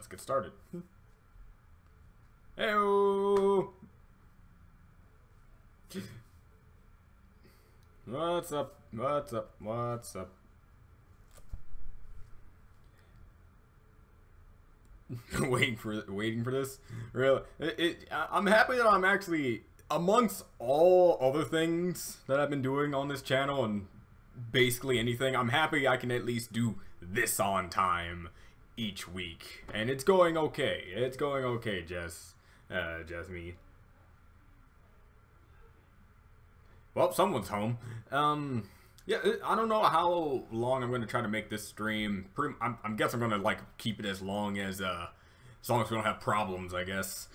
let's get started. Heyo! What's up? What's up? What's up? waiting for this. Really, I'm happy that I'm actually, amongst all other things that I've been doing on this channel and basically anything, I'm happy I can at least do this on time each week, and it's going okay. It's going okay, Jasmine. Well, someone's home. Yeah, I don't know how long I'm going to try to make this stream. I'm guessing I'm going to like keep it as long as we don't have problems, I guess.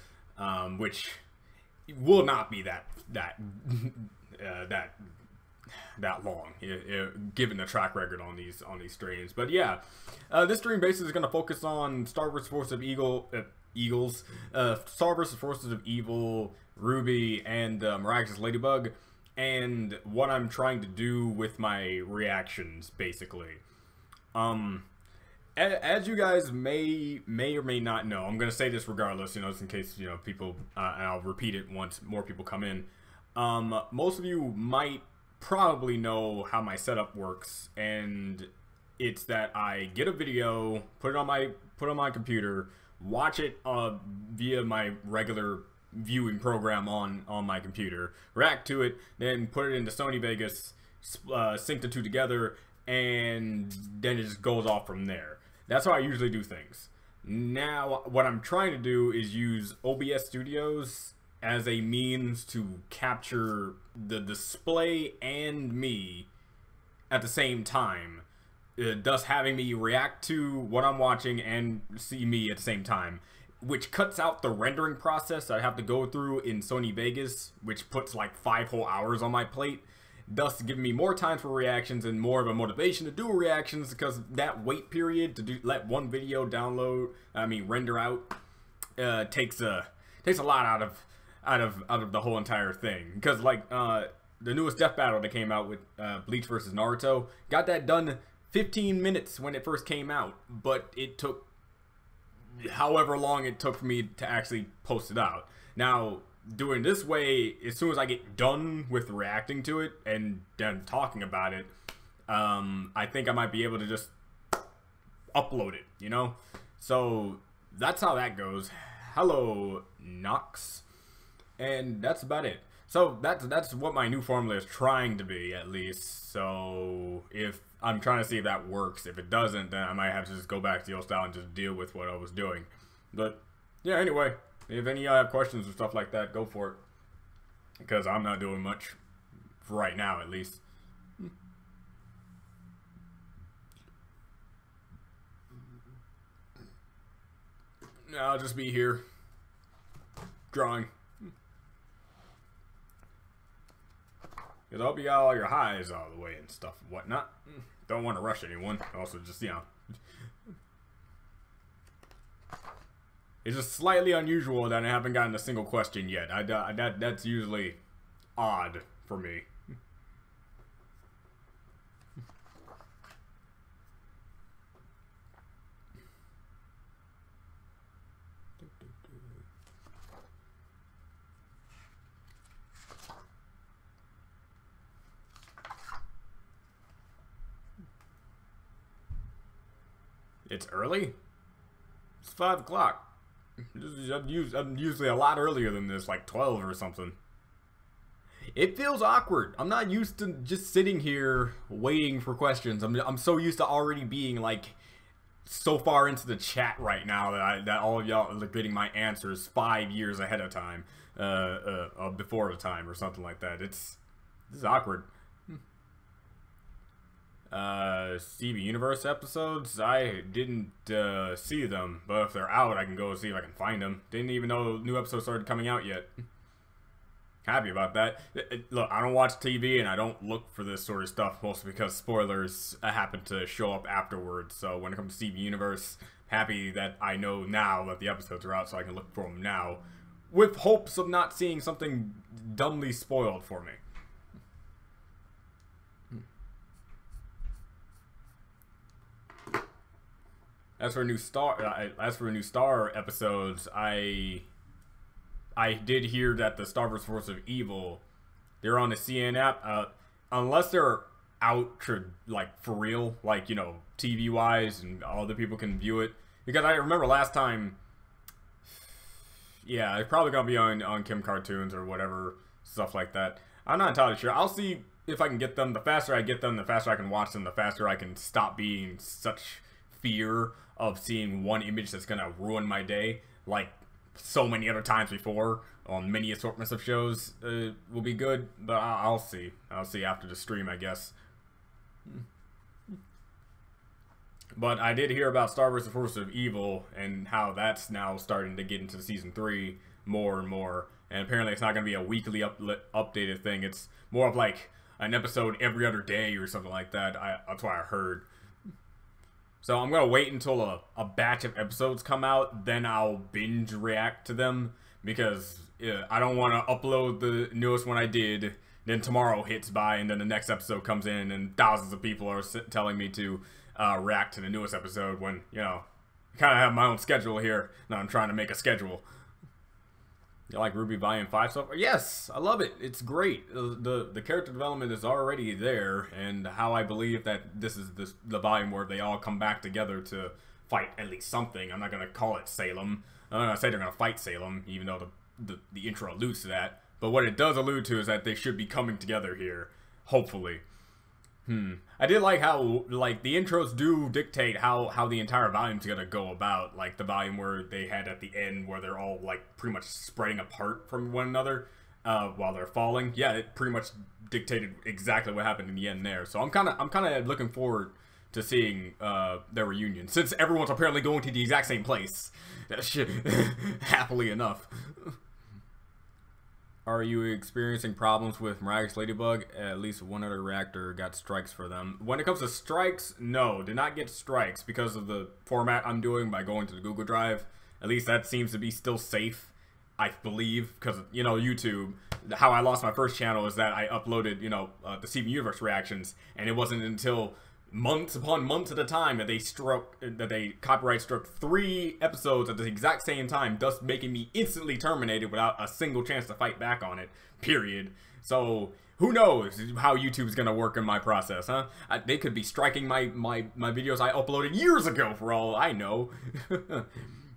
Which will not be that long, given the track record on these streams. But yeah, this stream basically is going to focus on Star vs. Forces of Eagles, Star vs. Forces of Evil, RWBY, and Miraculous Ladybug, and what I'm trying to do with my reactions, basically. As you guys may or may not know, I'm going to say this regardless, you know, just in case, you know, people, and I'll repeat it once more people come in. Most of you might probably know how my setup works, and it's that I get a video, put it on my computer, watch it via my regular viewing program on my computer, react to it, then put it into Sony Vegas, sync the two together, and then it just goes off from there. That's how I usually do things. Now, what I'm trying to do is use OBS Studios as a means to capture the display and me at the same time, thus having me react to what I'm watching and see me at the same time, which cuts out the rendering process I have to go through in Sony Vegas, which puts like 5 whole hours on my plate, thus giving me more time for reactions and more of a motivation to do reactions, because that wait period to let one video render out takes a lot out of the whole entire thing. Because like the newest death battle that came out with Bleach versus Naruto, got that done 15 minutes when it first came out, but it took however long it took for me to actually post it out. Now, doing this way, as soon as I get done with reacting to it and then talking about it, I think I might be able to just upload it, you know? So that's how that goes. Hello, Nox. And that's about it. So that's what my new formula is trying to be, at least. So if I'm trying to see if that works. If it doesn't, then I might have to just go back to the old style and just deal with what I was doing. But yeah, anyway, if any of y'all have questions or stuff like that, go for it. Because I'm not doing much for right now, at least. I'll just be here drawing. Because I hope you got all your highs out of the way and stuff and whatnot. Don't want to rush anyone. Also, just, you know, it's just slightly unusual that I haven't gotten a single question yet. That's usually odd for me. It's early? It's 5 o'clock. I'm usually a lot earlier than this, like 12 or something. It feels awkward. I'm not used to just sitting here waiting for questions. I'm so used to already being like so far into the chat right now that all of y'all are getting my answers 5 years ahead of time, before the time or something like that. This is awkward. Steven Universe episodes, I didn't see them, but if they're out, I can go see if I can find them. Didn't even know new episodes started coming out yet. Happy about that. Look, I don't watch TV and I don't look for this sort of stuff, mostly because spoilers happen to show up afterwards. So when it comes to Steven Universe, happy that I know now that the episodes are out so I can look for them now, with hopes of not seeing something dumbly spoiled for me. as for new Star episodes, I did hear that the Star vs. Force of Evil, they're on the CN app. Unless they're out to, like, for real, like, you know, TV wise, and other people can view it. Because I remember last time, yeah, it's probably gonna be on Kim Cartoons or whatever, stuff like that. I'm not entirely sure. I'll see if I can get them. The faster I get them, the faster I can watch them, the faster I can stop being such fear of seeing one image that's gonna ruin my day, like so many other times before on many assortments of shows. Will be good, but I'll see. I'll see after the stream, I guess. But I did hear about Star vs. Force of Evil and how that's now starting to get into season 3 more and more. And apparently it's not going to be a weekly updated thing. It's more of like an episode every other day or something like that. That's what I heard. So I'm going to wait until a batch of episodes come out. Then I'll binge react to them. Because I don't want to upload the newest one I did. Then tomorrow hits by and then the next episode comes in. And thousands of people are telling me to react to the newest episode. When, you know, I kind of have my own schedule here. Now I'm trying to make a schedule. You like RWBY Volume 5 so far? Yes, I love it. It's great. The character development is already there, and how I believe that this is the volume where they all come back together to fight at least something. I'm not going to call it Salem. I'm not going to say they're going to fight Salem, even though the intro alludes to that. But what it does allude to is that they should be coming together here, hopefully. I did like how, like, the intros do dictate how the entire volume's gonna go about. Like, the volume where they had at the end where they're all, like, pretty much spreading apart from one another while they're falling. Yeah, it pretty much dictated exactly what happened in the end there. So I'm kind of looking forward to seeing their reunion, since everyone's apparently going to the exact same place. Happily enough. Are you experiencing problems with Miraculous Ladybug? At least one other reactor got strikes for them. When it comes to strikes, no, did not get strikes because of the format I'm doing by going to the Google Drive. At least that seems to be still safe, I believe, because, you know, YouTube, how I lost my first channel is that I uploaded, you know, the Steven Universe reactions, and it wasn't until months upon months at a time that they copyright struck 3 episodes at the exact same time, thus making me instantly terminated without a single chance to fight back on it, period. So who knows how YouTube's gonna work in my process, huh? They could be striking my videos I uploaded years ago for all I know.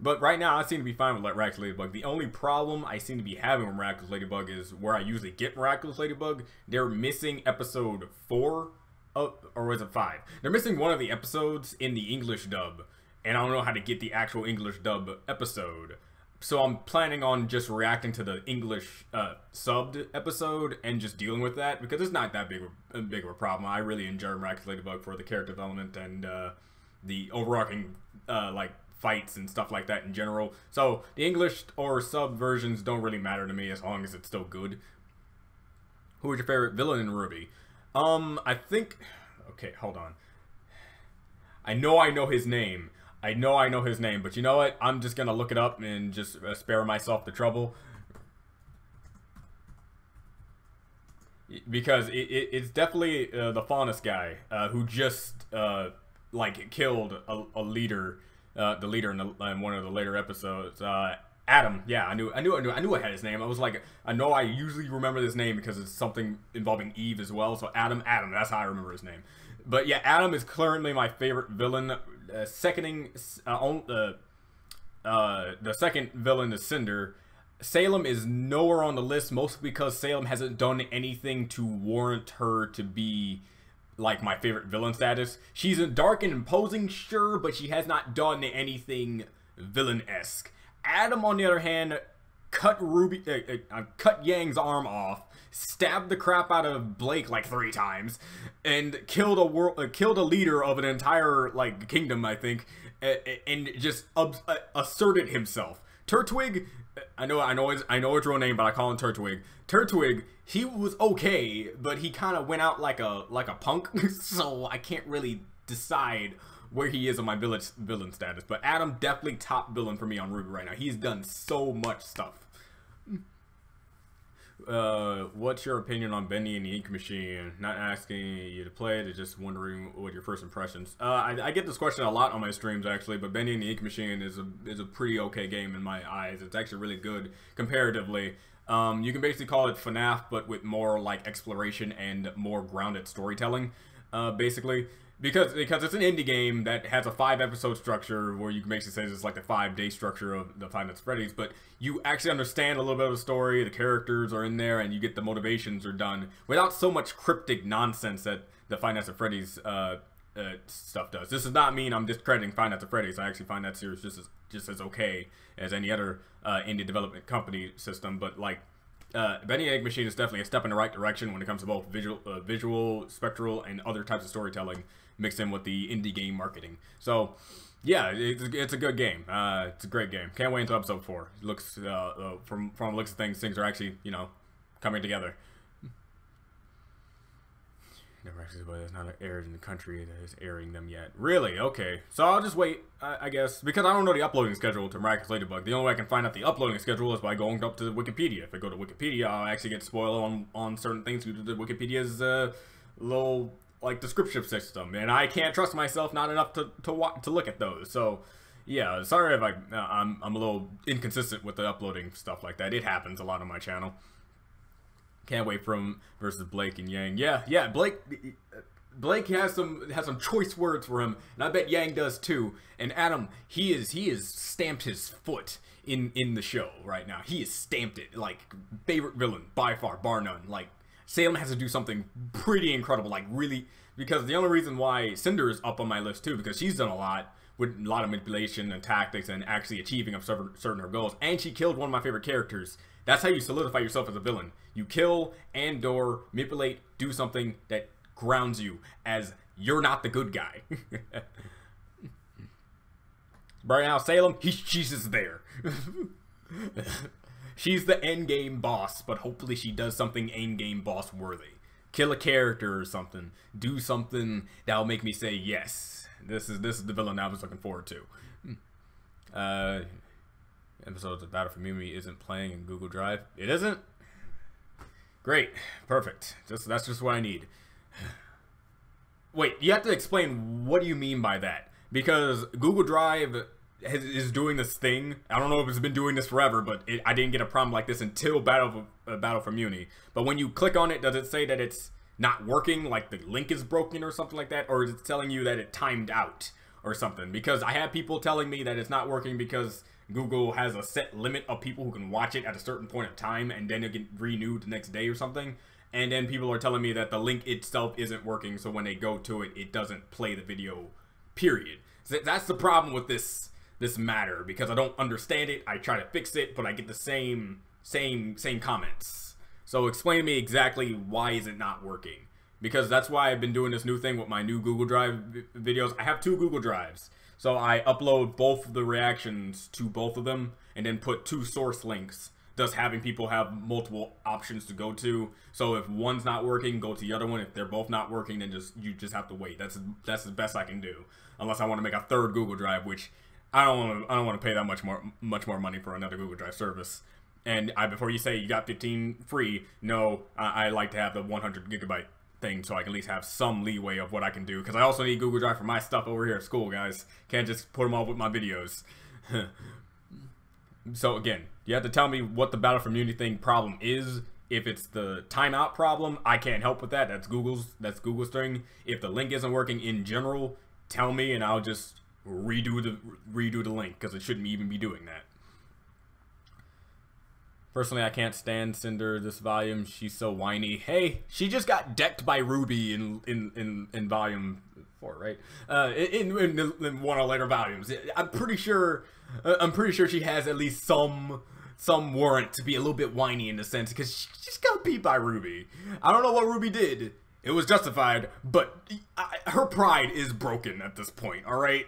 But right now I seem to be fine with Miraculous Ladybug. The only problem I seem to be having with Miraculous Ladybug is where I usually get Miraculous Ladybug. They're missing episode 4. Or was it 5? They're missing one of the episodes in the English dub, and I don't know how to get the actual English dub episode. So I'm planning on just reacting to the English subbed episode and just dealing with that, because it's not that big of a problem. I really enjoy Miraculous Ladybug for the character development and the overarching like fights and stuff like that in general. So the English or sub versions don't really matter to me as long as it's still good. Who is your favorite villain in RWBY? I think, okay, hold on. I know his name. I know his name, but you know what? I'm just gonna look it up and just spare myself the trouble. Because it's definitely the Faunus guy, who just, like, killed a leader, the leader in one of the later episodes. Adam, yeah, I knew I had his name. I was like, I know I usually remember this name because it's something involving Eve as well. So Adam, that's how I remember his name. But yeah, Adam is currently my favorite villain. The second villain is Cinder. Salem is nowhere on the list, mostly because Salem hasn't done anything to warrant her to be like my favorite villain status. She's dark and imposing, sure, but she has not done anything villain-esque. Adam, on the other hand, cut Yang's arm off, stabbed the crap out of Blake like 3 times, and killed a leader of an entire like kingdom, I think, and just asserted himself. Turtwig, I know his real name, but I call him Turtwig. Turtwig, he was okay, but he kind of went out like a punk, so I can't really decide where he is on my villain status. But Adam, definitely top villain for me on RWBY right now. He's done so much stuff. What's your opinion on Bendy and the Ink Machine? Not asking you to play it, just wondering what your first impressions. I get this question a lot on my streams actually, but Bendy and the Ink Machine is a pretty okay game in my eyes. It's actually really good comparatively. You can basically call it FNAF, but with more like exploration and more grounded storytelling, basically. Because it's an indie game that has a 5-episode structure where you can basically say it's like the 5-day structure of the Five Nights at Freddy's, but you actually understand a little bit of the story, the characters are in there, and you get the motivations are done without so much cryptic nonsense that the Five Nights at Freddy's stuff does. This does not mean I'm discrediting Five Nights at Freddy's. I actually find that series just as okay as any other indie development company system, but like Bendy and Ink Machine is definitely a step in the right direction when it comes to both visual, spectral, and other types of storytelling mixed in with the indie game marketing. So, yeah, it's a good game. It's a great game. Can't wait until episode 4. It looks from the looks of things are actually coming together. Never actually, but it's not aired in the country that is airing them yet. Really? Okay. So I'll just wait, I guess, because I don't know the uploading schedule to Miraculous Ladybug. The only way I can find out the uploading schedule is by going up to Wikipedia. If I go to Wikipedia, I'll actually get spoiled on certain things due to the Wikipedia's little like descriptive system, and I can't trust myself not enough to look at those. So yeah, sorry if I'm a little inconsistent with the uploading stuff like that. It happens a lot on my channel. Can't wait from versus Blake and Yang. Yeah, Blake has some choice words for him, and I bet Yang does too. And Adam, he is stamped his foot in the show right now. He has stamped it, like favorite villain by far, bar none. Like Salem has to do something pretty incredible, like really, because the only reason why Cinder is up on my list too, because she's done a lot with a lot of manipulation and tactics and actually achieving of certain her goals, and she killed one of my favorite characters. That's how you solidify yourself as a villain. You kill and/or manipulate, do something that grounds you as you're not the good guy. Right now, Salem, she's just there. She's the endgame boss, but hopefully she does something endgame boss worthy. Kill a character or something. Do something that'll make me say, yes, this is the villain I was looking forward to. Episodes of Battle for Mimi isn't playing in Google Drive. It isn't? Great. Perfect. That's just what I need. Wait, you have to explain what do you mean by that? Because Google Drive is doing this thing. I don't know if it's been doing this forever, but I didn't get a problem like this until Battle for Muni. But when you click on it, does it say that it's not working, like the link is broken or something like that? Or is it telling you that it timed out or something? Because I have people telling me that it's not working because Google has a set limit of people who can watch it at a certain point of time, and then it get renewed the next day or something. And then people are telling me that the link itself isn't working, so when they go to it, it doesn't play the video, period. So that's the problem with this matter, because I don't understand it. I try to fix it, but I get the same comments. So explain to me exactly why is it not working? Because that's why I've been doing this new thing with my new Google Drive videos. I have 2 Google Drives. So I upload both of the reactions to both of them and then put 2 source links, thus having people have multiple options to go to. So if one's not working, go to the other one. If they're both not working, then you just have to wait. That's the best I can do, unless I want to make a 3rd Google Drive, which I don't want to pay that much more money for another Google Drive service. And before you say you got 15 free, no, I like to have the 100 gigabyte thing, so I can at least have some leeway of what I can do, because I also need Google Drive for my stuff over here at school, guys. Can't just put them all with my videos. So again, you have to tell me what the Battle for Muni thing problem is. If it's the timeout problem, I can't help with that. That's Google's thing. If the link isn't working in general, tell me and I'll just redo the link, because it shouldn't even be doing that. Personally, I can't stand Cinder this volume. She's so whiny. Hey, she just got decked by RWBY in volume 4, right? In one of the later volumes. I'm pretty sure she has at least some warrant to be a little bit whiny in the sense, because she just got beat by RWBY. I don't know what RWBY did. It was justified, but her pride is broken at this point, all right?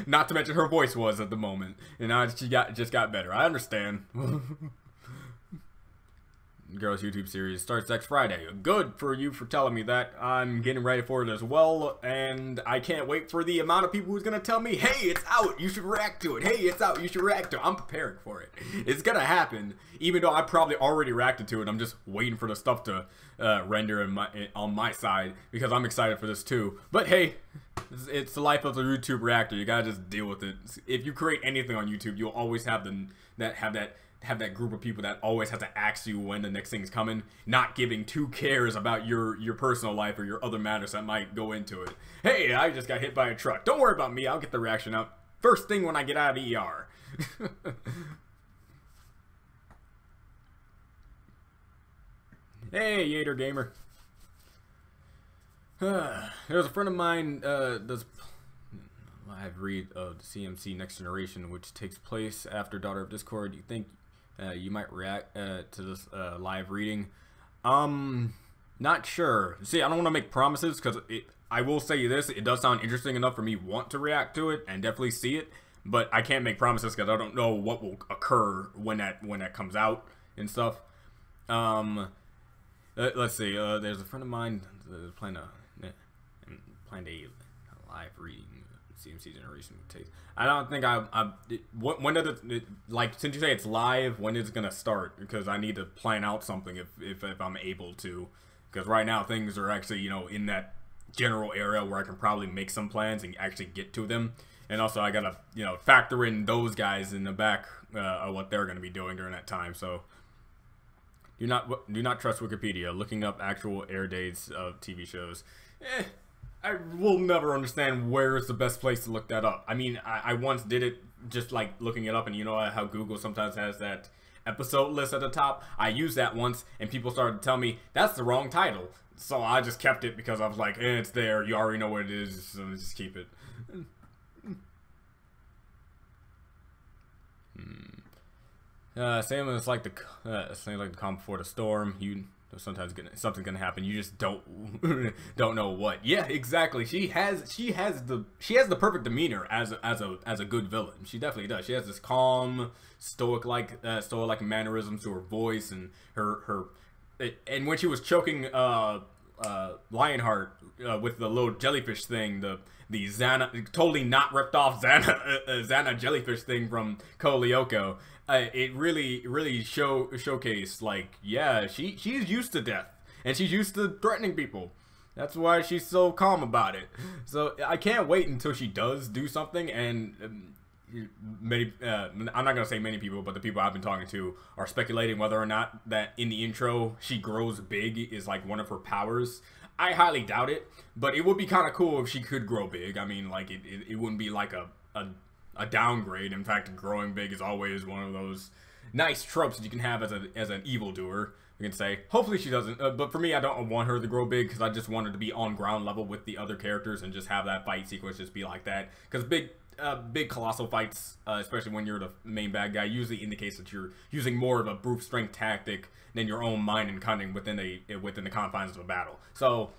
Not to mention her voice was at the moment, and now she just got better. I understand. Girls YouTube series starts next Friday. Good for you for telling me that. I'm getting ready for it as well, and I can't wait for the amount of people who's gonna tell me, hey, it's out, you should react to it. Hey, it's out, you should react to it. I'm preparing for it. It's gonna happen, even though I probably already reacted to it. I'm just waiting for the stuff to render on my side, because I'm excited for this too. But hey, it's the life of the YouTube reactor. You gotta just deal with it. If you create anything on YouTube, you'll always have that group of people that always have to ask you when the next thing's coming, not giving two cares about your personal life or your other matters that might go into it. Hey, I just got hit by a truck. Don't worry about me. I'll get the reaction out first thing when I get out of the ER. Hey, Yater Gamer. There's a friend of mine does live read of the CMC Next Generation, which takes place after Daughter of Discord. You think you might react to this live reading? Not sure. See, I don't want to make promises, because I will say this, it does sound interesting enough for me want to react to it and definitely see it, but I can't make promises because I don't know what will occur when that comes out and stuff. Let's see. There's a friend of mine that's planning a live reading CMC Generation takes. I don't think when did it, like, since you say it's live, when is it gonna start? Because I need to plan out something if I'm able to. Because right now things are actually, you know, in that general area where I can probably make some plans and actually get to them. And also I gotta, you know, factor in those guys in the back of what they're gonna be doing during that time. So do not trust Wikipedia. Looking up actual air dates of TV shows. I will never understand where is the best place to look that up. I mean, I once did it just like looking it up, and you know how Google sometimes has that episode list at the top? I used that once, and people started to tell me that's the wrong title. So I just kept it because I was like, it's there. You already know what it is, so just keep it. Sam is like the calm before the storm. Sometimes something's gonna happen. You just don't know what. Yeah, exactly. She has the perfect demeanor as a good villain. She definitely does. She has this calm, stoic mannerisms to her voice and and when she was choking Lionheart with the little jellyfish thing, the Xana, totally not ripped off Xana jellyfish thing from Ko Lyoko. It really showcased, like, yeah, she's used to death, and she's used to threatening people. That's why she's so calm about it. So I can't wait until she does do something, and I'm not gonna say many people, but the people I've been talking to are speculating whether or not that in the intro she grows big is like one of her powers. I highly doubt it, but it would be kind of cool if she could grow big. I mean, like, it wouldn't be like a downgrade. In fact, growing big is always one of those nice tropes that you can have as an evildoer. You can say, hopefully she doesn't, but for me, I don't want her to grow big, because I just want her to be on ground level with the other characters and just have that fight sequence just be like that. Because big colossal fights, especially when you're the main bad guy, usually indicates that you're using more of a brute strength tactic than your own mind and cunning within the confines of a battle. So,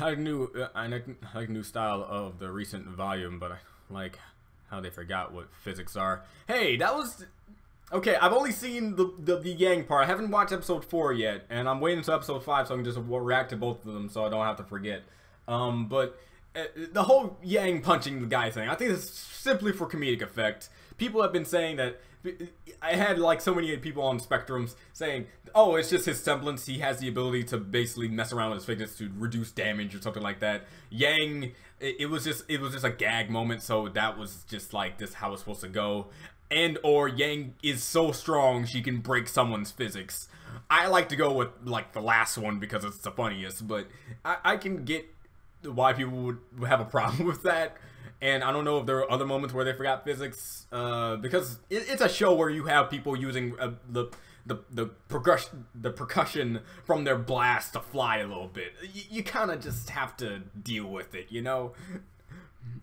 I like new style of the recent volume, but I like how they forgot what physics are. Hey, that was okay. I've only seen the Yang part. I haven't watched episode 4 yet, and I'm waiting until episode 5 so I can just react to both of them, so I don't have to forget. But the whole Yang punching the guy thing, I think it's simply for comedic effect. People have been saying that. I had like so many people on spectrums saying, oh, it's just his semblance. He has the ability to basically mess around with his fitness to reduce damage or something like that. Yang, it was just a gag moment, so that was just like this how it's supposed to go. And or Yang is so strong she can break someone's physics. I like to go with like the last one because it's the funniest, but I can get why people would have a problem with that. And I don't know if there are other moments where they forgot physics, because it's a show where you have people using the percussion from their blast to fly a little bit. You kind of just have to deal with it, you know.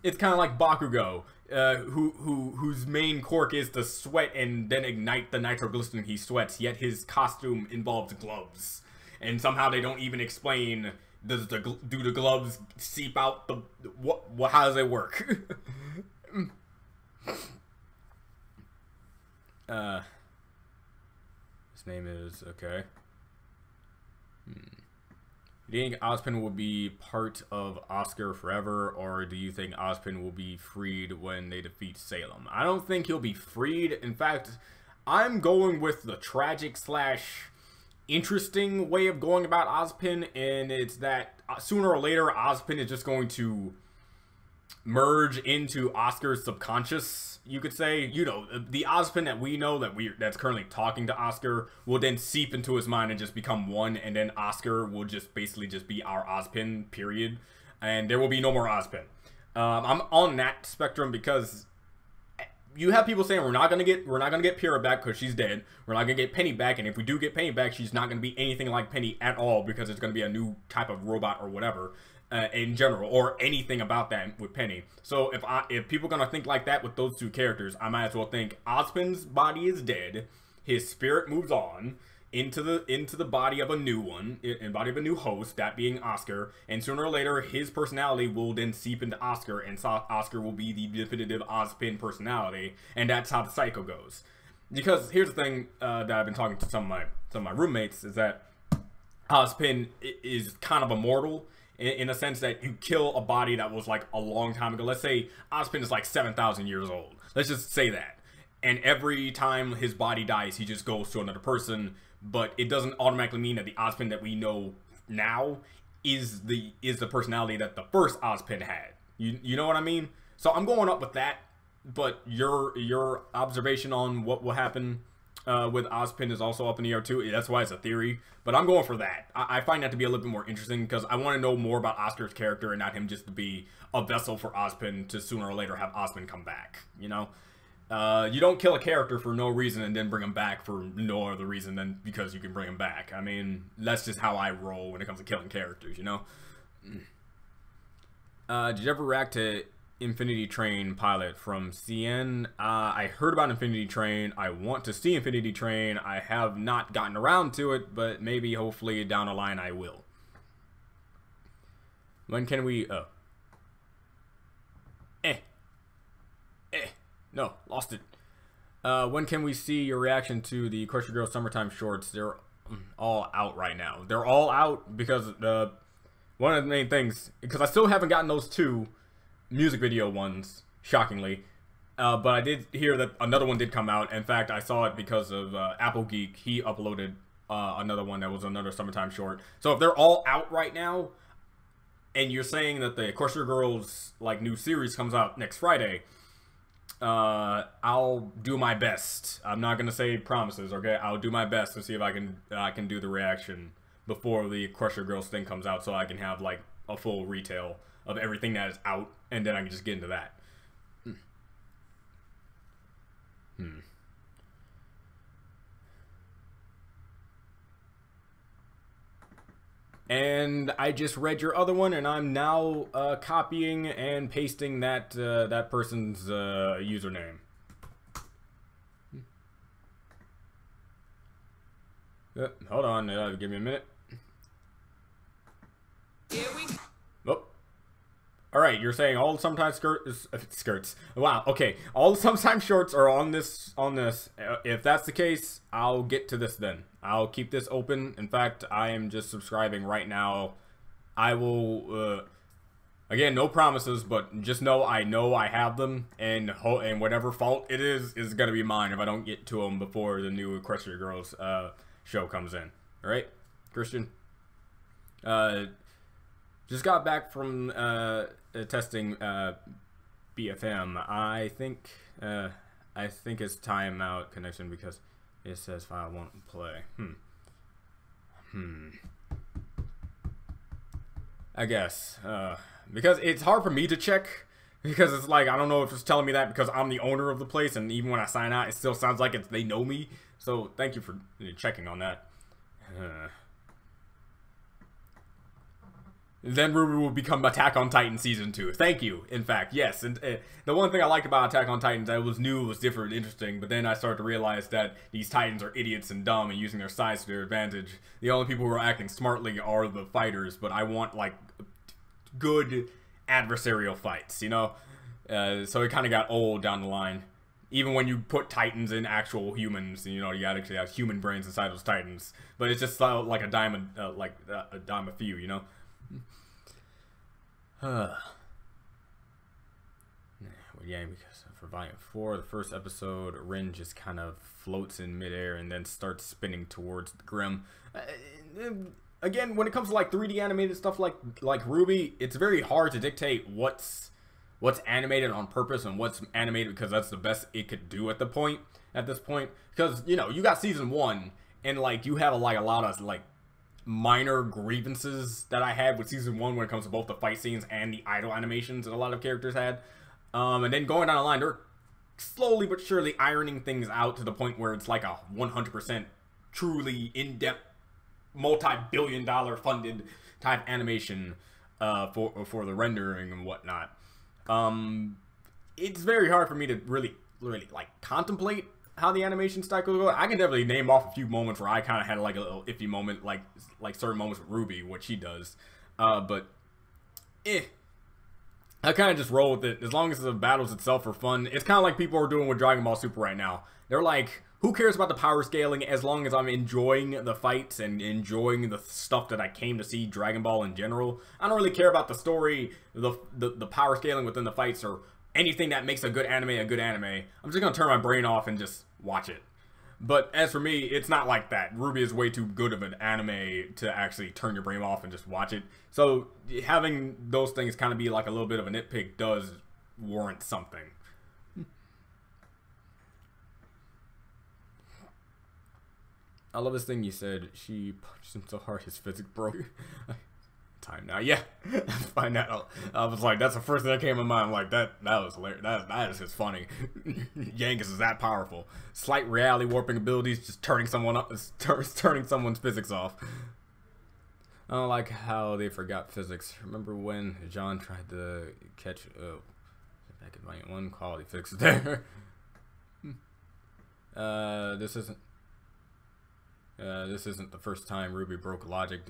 It's kind of like Bakugo, whose main quirk is to sweat and then ignite the nitroglycerin he sweats. Yet his costume involves gloves, and somehow they don't even explain. Do the gloves seep out the what? How does it work? His name is okay. Do you think Ozpin will be part of Oscar forever, or do you think Ozpin will be freed when they defeat Salem? I don't think he'll be freed. In fact, I'm going with the tragic / interesting way of going about Ozpin, and it's that sooner or later Ozpin is just going to merge into Oscar's subconscious, you could say. You know, the Ozpin that we know that's currently talking to Oscar will then seep into his mind and just become one, and then Oscar will just basically just be our Ozpin, period, and there will be no more Ozpin. I'm on that spectrum because you have people saying we're not gonna get Pyrrha back because she's dead. We're not gonna get Penny back, and if we do get Penny back, she's not gonna be anything like Penny at all because it's gonna be a new type of robot or whatever. In general, or anything about that with Penny. So if people are gonna think like that with those two characters, I might as well think Ozpin's body is dead, his spirit moves on into the body of a new one, in body of a new host, that being Oscar, and sooner or later his personality will then seep into Oscar, and Oscar will be the definitive Ozpin personality, and that's how the cycle goes. Because here's the thing that I've been talking to some of my roommates is that Ozpin is kind of immortal. In a sense that you kill a body that was like a long time ago. Let's say Ozpin is like 7,000 years old. Let's just say that. And every time his body dies, he just goes to another person. But it doesn't automatically mean that the Ozpin that we know now is the personality that the first Ozpin had. You know what I mean? So I'm going up with that. But your observation on what will happen with Ozpin is also up in the air too. That's why it's a theory, but I'm going for that. I find that to be a little bit more interesting because I want to know more about Oscar's character and not him just to be a vessel for Ozpin to sooner or later have Ozpin come back, you know? You don't kill a character for no reason and then bring him back for no other reason than because you can bring him back. I mean, that's just how I roll when it comes to killing characters, you know? Did you ever react to Infinity Train pilot from CN? I heard about Infinity Train. I want to see Infinity Train. I have not gotten around to it, but maybe, hopefully, down the line I will. When can we... No, lost it. When can we see your reaction to the Crusher Girl Summertime shorts? They're all out right now. They're all out because one of the main things... Because I still haven't gotten those two music video ones, shockingly, but I did hear that another one did come out. In fact, I saw it because of Apple Geek. He uploaded another one that was another summertime short. So if they're all out right now, and you're saying that the Crusher Girls like new series comes out next Friday, I'll do my best. I'm not gonna say promises, okay? I'll do my best to see if I can do the reaction before the Crusher Girls thing comes out, so I can have like a full retail of everything that is out, and then I can just get into that. And I just read your other one, and I'm now copying and pasting that that person's username. Hold on, give me a minute. Here we go. Oh. Alright, you're saying all the sometimes skirts. Wow, okay. All the sometimes shorts are on this. If that's the case, I'll get to this then. I'll keep this open. In fact, I am just subscribing right now. I will, again, no promises, but just know I have them, and whatever fault it is gonna be mine if I don't get to them before the new Crusher Girls show comes in. Alright, Christian? Just got back from testing BFM. I think it's timeout connection because it says file won't play. I guess because it's hard for me to check because it's like I don't know if it's telling me that because I'm the owner of the place, and even when I sign out, it still sounds like they know me. So thank you for checking on that. Then RWBY will become Attack on Titan Season 2. Thank you, in fact, yes. And the one thing I liked about Attack on Titan is that it was new, it was different, interesting, but then I started to realize that these Titans are idiots and dumb and using their size to their advantage. The only people who are acting smartly are the fighters, but I want, like, good adversarial fights, you know? So it kind of got old down the line. Even when you put Titans in actual humans, you know, you gotta actually have human brains inside those Titans. But it's just like a dime, a dime a few, you know. Well, yeah, because for Volume 4, the first episode, Rin just kind of floats in midair and then starts spinning towards the Grim. Again, when it comes to like 3D animated stuff like RWBY, it's very hard to dictate what's animated on purpose and what's animated because that's the best it could do at this point. Because, you know, you got season 1 and like you have like a lot of like minor grievances that I had with season 1 when it comes to both the fight scenes and the idle animations that a lot of characters had. And then going down the line, they're slowly but surely ironing things out to the point where it's like a 100% truly in-depth, multi-billion-dollar funded type animation for the rendering and whatnot. It's very hard for me to really like contemplate how the animation style goes. I can definitely name off a few moments where I kind of had like a little iffy moment, like certain moments with RWBY, what she does. But I kind of just roll with it. As long as the battles itself are fun. It's kind of like people are doing with Dragon Ball Super right now. They're like, who cares about the power scaling as long as I'm enjoying the fights and enjoying the stuff that I came to see Dragon Ball in general. I don't really care about the story, the power scaling within the fights, or anything that makes a good anime a good anime. I'm just going to turn my brain off and just watch it. But as for me, it's not like that. RWBY is way too good of an anime to actually turn your brain off and just watch it. So having those things kind of be like a little bit of a nitpick does warrant something. I love this thing you said. She punched him so hard his physics broke. Time now. Yeah. Find out. I was like, that's the first thing that came to mind. I'm like, that was hilarious. That is just funny. Yankees is that powerful. Slight reality warping abilities, just turning someone up, turning someone's physics off. I don't like how they forgot physics. Remember when John tried to catch back in Volume 1, quality physics there. This isn't the first time RWBY broke logic.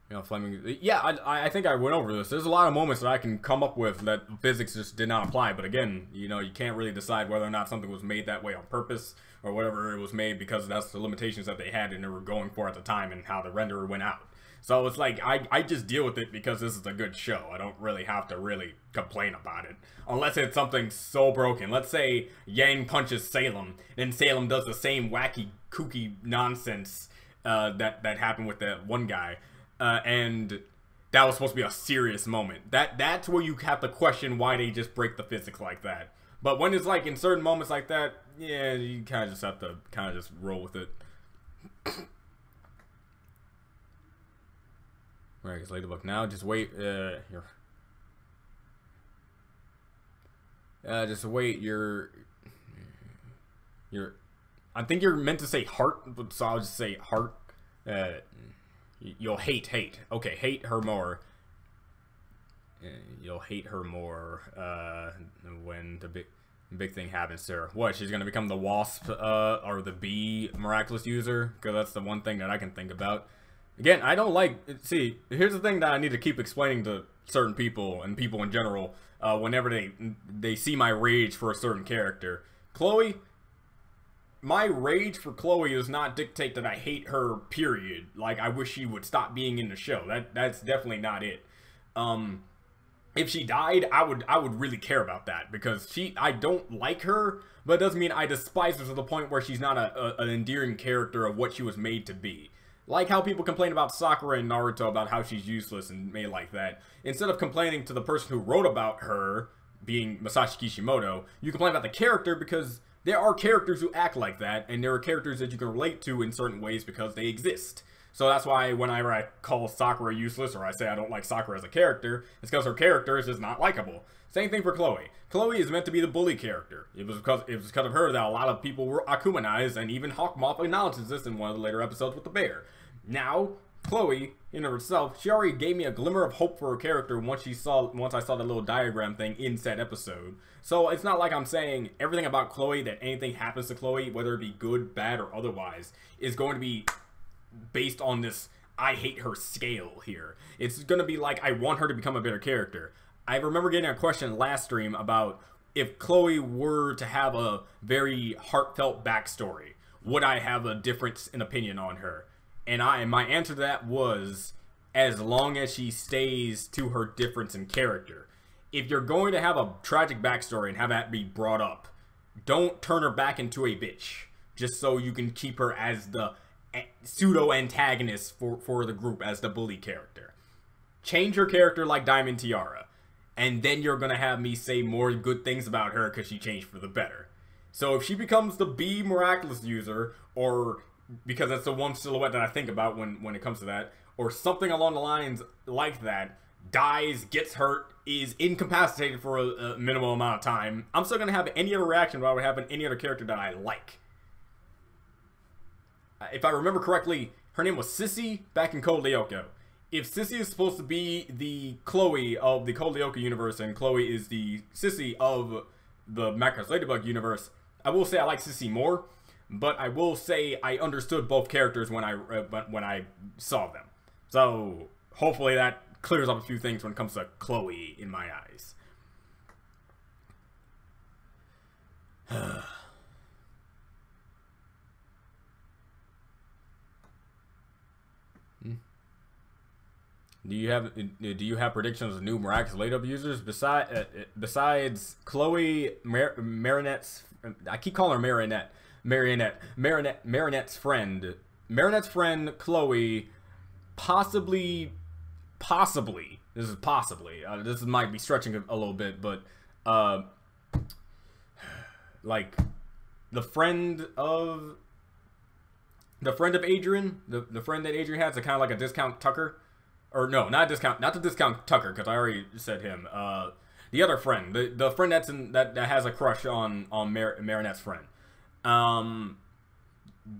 You know, Fleming. Yeah, I think I went over this. There's a lot of moments that I can come up with that physics just did not apply. But again, you know, you can't really decide whether or not something was made that way on purpose or whatever it was made because that's the limitations that they had and they were going for at the time and how the renderer went out. So it's like, I just deal with it because this is a good show. I don't really have to really complain about it. Unless it's something so broken. Let's say Yang punches Salem, and Salem does the same wacky, kooky nonsense that happened with that one guy. And that was supposed to be a serious moment. That's where you have to question why they just break the physics like that. But when it's like in certain moments like that, yeah, you kind of just have to kind of just roll with it. Right, it's Ladybug now. Just wait. Just wait. You're. I think you're meant to say heart, so I'll just say heart. You'll hate. Okay, hate her more. You'll hate her more when the big thing happens to her. What? She's gonna become the Wasp or the Bee Miraculous user? Because that's the one thing that I can think about. Again, I don't like. See, here's the thing that I need to keep explaining to certain people and people in general. Whenever they see my rage for a certain character, Chloe. My rage for Chloe does not dictate that I hate her, period. Like, I wish she would stop being in the show. That's definitely not it. If she died, I would really care about that. Because I don't like her, but it doesn't mean I despise her to the point where she's not an endearing character of what she was made to be. Like how people complain about Sakura and Naruto about how she's useless and made like that. Instead of complaining to the person who wrote about her, being Masashi Kishimoto, you complain about the character because there are characters who act like that, and there are characters that you can relate to in certain ways because they exist. So that's why whenever I call Sakura useless, or I say I don't like Sakura as a character, it's because her character is just not likable. Same thing for Chloe. Chloe is meant to be the bully character. It was because of her that a lot of people were Akumanized, and even Hawkmoth acknowledges this in one of the later episodes with the bear. Now, Chloe, in herself, she already gave me a glimmer of hope for her character once I saw the little diagram thing in said episode. So it's not like I'm saying everything about Chloe, that anything happens to Chloe, whether it be good, bad, or otherwise, is going to be based on this I hate her scale here. It's going to be like I want her to become a better character. I remember getting a question last stream about if Chloe were to have a very heartfelt backstory, would I have a difference in opinion on her? And my answer to that was, as long as she stays to her difference in character. If you're going to have a tragic backstory and have that be brought up, don't turn her back into a bitch just so you can keep her as the pseudo antagonist for the group, as the bully character. Change her character like Diamond Tiara, and then you're gonna have me say more good things about her because she changed for the better. So if she becomes the B Miraculous user, or because that's the one silhouette that I think about when it comes to that, or something along the lines like that, dies, gets hurt, is incapacitated for a minimal amount of time, I'm still gonna have any other reaction about having any other character that I like. If I remember correctly, her name was Sissy back in Code Lyoko. If Sissy is supposed to be the Chloe of the Code Lyoko universe and Chloe is the Sissy of the Miraculous Ladybug universe, I will say I like Sissy more, but I will say I understood both characters when I saw them. So hopefully that clears up a few things when it comes to Chloe in my eyes. Do you have predictions of new Miraculous Ladybug users besides Chloe, Marinette's? I keep calling her Marinette's friend. Marinette's friend Chloe, possibly. This is possibly. This might be stretching a little bit, but like the friend of Adrian, the friend that Adrian has, a kind of like a discount Tucker. Or no, not the discount Tucker, because I already said him. The other friend, the friend that has a crush on Marinette's friend.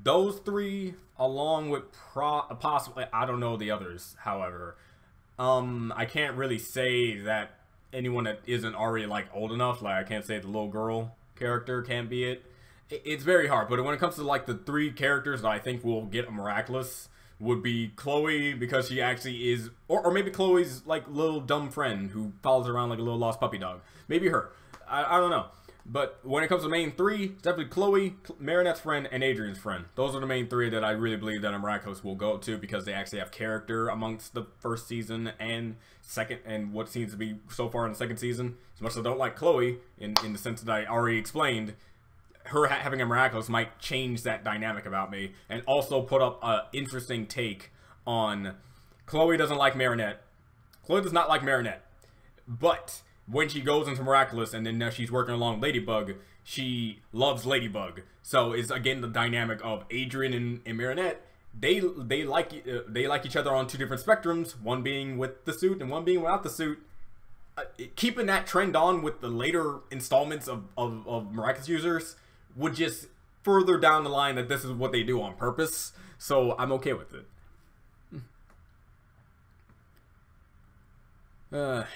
Those three, along with possibly, I don't know the others. However, I can't really say that anyone that isn't already like old enough. Like I can't say the little girl character can't be it. It's very hard. But when it comes to like the three characters that I think will get a Miraculous, would be Chloe, because she actually is, or maybe Chloe's like little dumb friend who follows around like a little lost puppy dog. Maybe her. I don't know. But when it comes to the main three, it's definitely Chloe, Marinette's friend, and Adrian's friend. Those are the main three that I really believe that a Miraculous will go to, because they actually have character amongst the first season and second, and what seems to be so far in the second season. As much as I don't like Chloe, in the sense that I already explained, her having a Miraculous might change that dynamic about me, and also put up an interesting take on Chloe doesn't like Marinette. Chloe does not like Marinette, but when she goes into Miraculous and then now she's working along Ladybug, she loves Ladybug. So it's again the dynamic of Adrian and Marinette. They like each other on two different spectrums, one being with the suit and one being without the suit. Keeping that trend on with the later installments of Miraculous users would just further down the line that this is what they do on purpose. So I'm okay with it.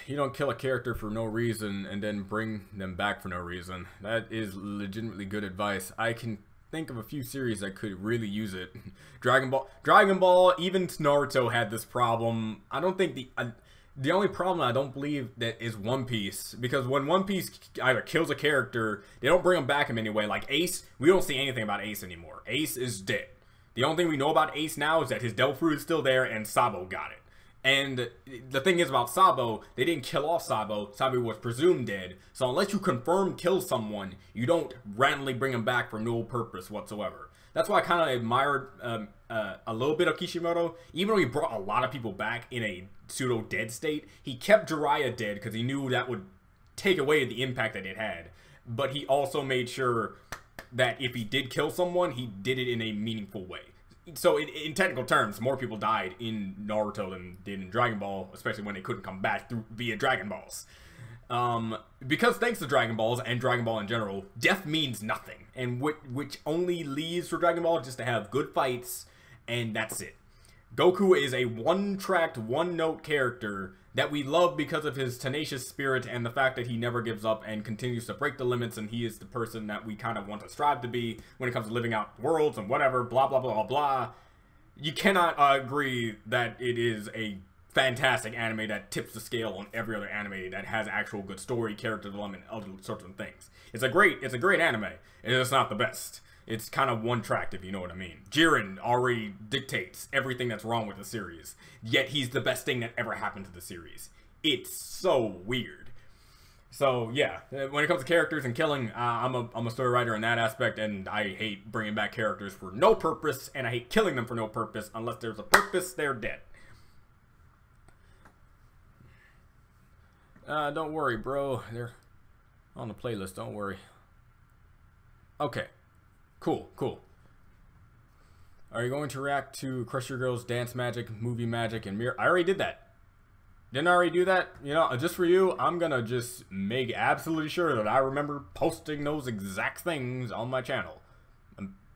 You don't kill a character for no reason and then bring them back for no reason. That is legitimately good advice. I can think of a few series that could really use it. Dragon Ball, even Naruto had this problem. I don't think the only problem I don't believe that is One Piece, because when One Piece either kills a character, they don't bring him back in any way. Like Ace, we don't see anything about Ace anymore. Ace is dead. The only thing we know about Ace now is that his Devil Fruit is still there and Sabo got it. And the thing is about Sabo, they didn't kill off Sabo. Sabo was presumed dead. So unless you confirm kill someone, you don't randomly bring him back for no purpose whatsoever. That's why I kind of admired a little bit of Kishimoto. Even though he brought a lot of people back in a pseudo-dead state, he kept Jiraiya dead because he knew that would take away the impact that it had. But he also made sure that if he did kill someone, he did it in a meaningful way. So in technical terms, more people died in Naruto than did in Dragon Ball, especially when they couldn't come back via Dragon Balls. Because thanks to Dragon Balls and Dragon Ball in general, death means nothing, and which only leaves for Dragon Ball just to have good fights, and that's it. Goku is a one-tracked, one-note character that we love because of his tenacious spirit and the fact that he never gives up and continues to break the limits, and he is the person that we kind of want to strive to be when it comes to living out worlds and whatever, blah, blah, blah, blah, blah. You cannot agree that it is a fantastic anime that tips the scale on every other anime that has actual good story, character development, other sorts of things. It's a great anime. It's just not the best. It's kind of one track, if you know what I mean. Jiren already dictates everything that's wrong with the series, yet he's the best thing that ever happened to the series. It's so weird. So yeah, when it comes to characters and killing, I'm a story writer in that aspect, and I hate bringing back characters for no purpose, and I hate killing them for no purpose. Unless there's a purpose, they're dead. Don't worry, bro. They're on the playlist. Don't worry. Okay. Cool. Are you going to react to Crush Your Girls, Dance Magic, Movie Magic, and Mirror? I already did that. Didn't I already do that? You know, just for you, I'm gonna just make absolutely sure that I remember posting those exact things on my channel.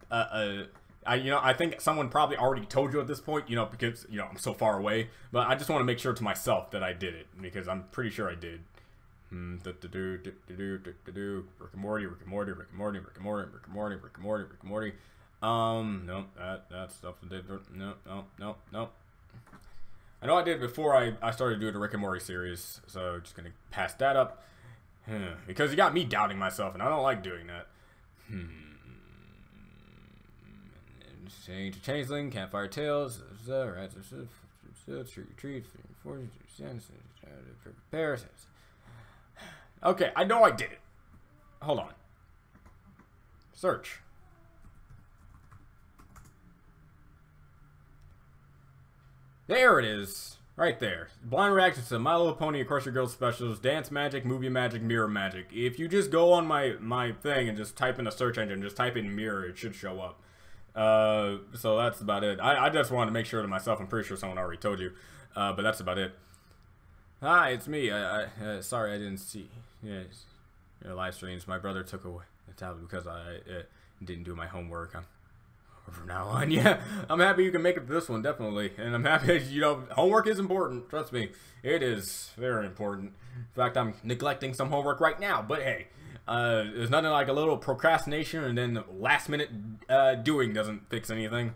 I think someone probably already told you at this point, you know, because, you know, I'm so far away. But I just want to make sure to myself that I did it, because I'm pretty sure I did. Rick and Morty. No, that stuff did. No. I know I did before I started doing the Rick and Morty series, so just gonna pass that up. Because you got me doubting myself, and I don't like doing that. Changeling, Campfire Tales, Treat, prepare. Okay, I know I did it. Hold on. Search. There it is. Right there. Blind reactions to My Little Pony and Crush Your Girls specials, Dance Magic, Movie Magic, Mirror Magic. If you just go on my thing and just type in a search engine, just type in mirror, it should show up. So that's about it. I just wanted to make sure to myself. I'm pretty sure someone already told you. But that's about it. Hi, it's me. Sorry I didn't see your live streams. My brother took away the tablet because I didn't do my homework. From now on, yeah, I'm happy you can make it to this one, definitely. And I'm happy, you know, homework is important. Trust me, it is very important. In fact, I'm neglecting some homework right now. But hey, there's nothing like a little procrastination and then last minute doing doesn't fix anything.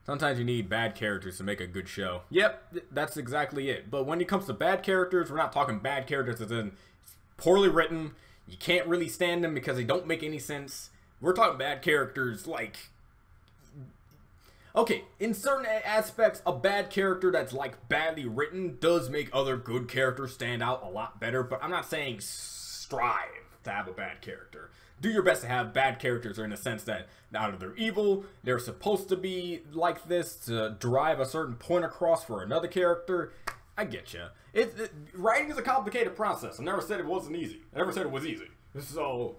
Sometimes you need bad characters to make a good show. Yep, that's exactly it. But when it comes to bad characters, we're not talking bad characters as in poorly written. You can't really stand them because they don't make any sense. We're talking bad characters like... Okay, in certain aspects, a bad character that's like badly written does make other good characters stand out a lot better, but I'm not saying strive to have a bad character. Do your best to have bad characters in the sense that either they're evil, they're supposed to be like this to drive a certain point across for another character. I get you. Writing is a complicated process. I never said it wasn't easy. I never said it was easy. So...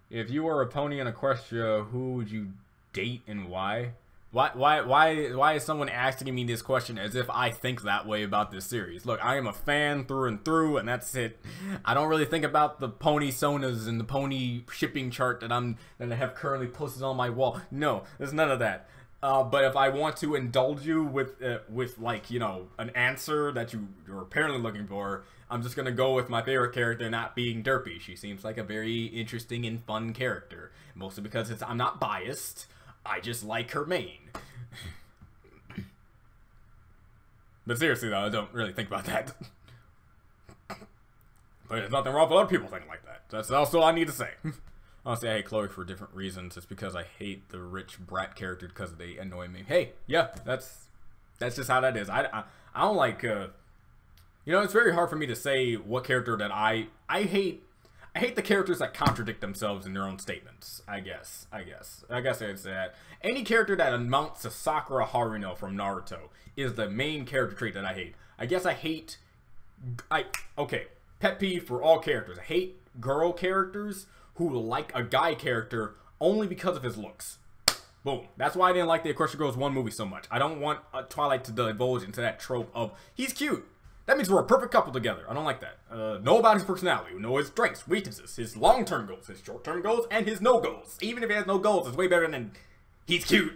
If you were a pony in Equestria, who would you date and why? Why is someone asking me this question as if I think that way about this series? Look, I am a fan through and through, and that's it. I don't really think about the pony sonas and the pony shipping chart that I have currently posted on my wall. No, there's none of that. But if I want to indulge you with like, you know, an answer that you're apparently looking for, I'm just gonna go with my favorite character not being Derpy. She seems like a very interesting and fun character, mostly because I'm not biased. I just like her mane. But seriously though, I don't really think about that. But there's nothing wrong with other people thinking like that. That's also all I need to say. Honestly, I hate Chloe for different reasons. It's because I hate the rich brat character because they annoy me. Hey, yeah, that's just how that is. I don't like, you know, it's very hard for me to say what character that I hate. I hate the characters that contradict themselves in their own statements, I guess I'd say that. Any character that amounts to Sakura Haruno from Naruto is the main character trait that I hate. I guess I hate, okay, pet peeve for all characters. I hate girl characters who like a guy character only because of his looks. Boom. That's why I didn't like the Crush Your Girls 1 movie so much. I don't want Twilight to divulge into that trope of, he's cute. That means we're a perfect couple together. I don't like that. Know about his personality. Know his strengths, weaknesses, his long-term goals, his short-term goals, and his no-goals. Even if he has no goals, it's way better than He's cute.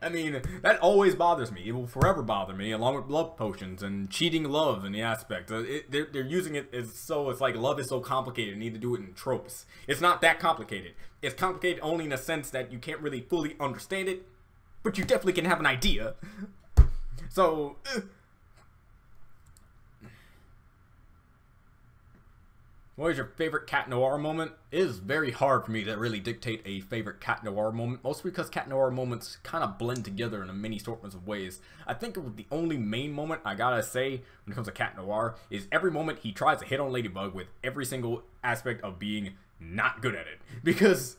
I mean, that always bothers me. It will forever bother me, along with love potions and cheating love in the aspect. They're using it as so it's like love is so complicated. You need to do it in tropes. It's not that complicated. It's complicated only in a sense that you can't really fully understand it, but you definitely can have an idea. So, what is your favorite Cat Noir moment? It is very hard for me to really dictate a favorite Cat Noir moment, mostly because Cat Noir moments kind of blend together in a many assortments of ways. I think the only main moment I gotta say when it comes to Cat Noir is every moment he tries to hit on Ladybug with every single aspect of being not good at it. Because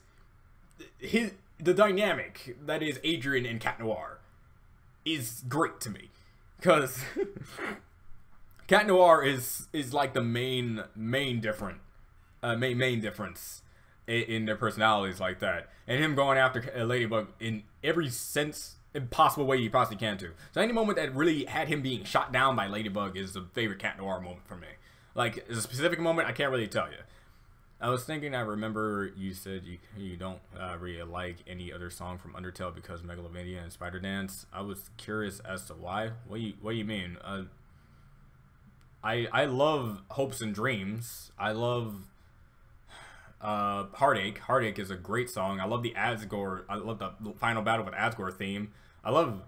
the dynamic that is Adrian and Cat Noir is great to me. Because Cat Noir is like the main difference in their personalities like that, and him going after Ladybug in every sense impossible way you possibly can to. So any moment that really had him being shot down by Ladybug is a favorite Cat Noir moment for me. Like a specific moment, I can't really tell you. I was thinking, I remember you said you don't really like any other song from Undertale because Megalovania and Spider Dance. I was curious as to why. What do you mean? I love Hopes and Dreams. I love Heartache. Heartache is a great song. I love the Asgore. I love the final battle with Asgore theme. I love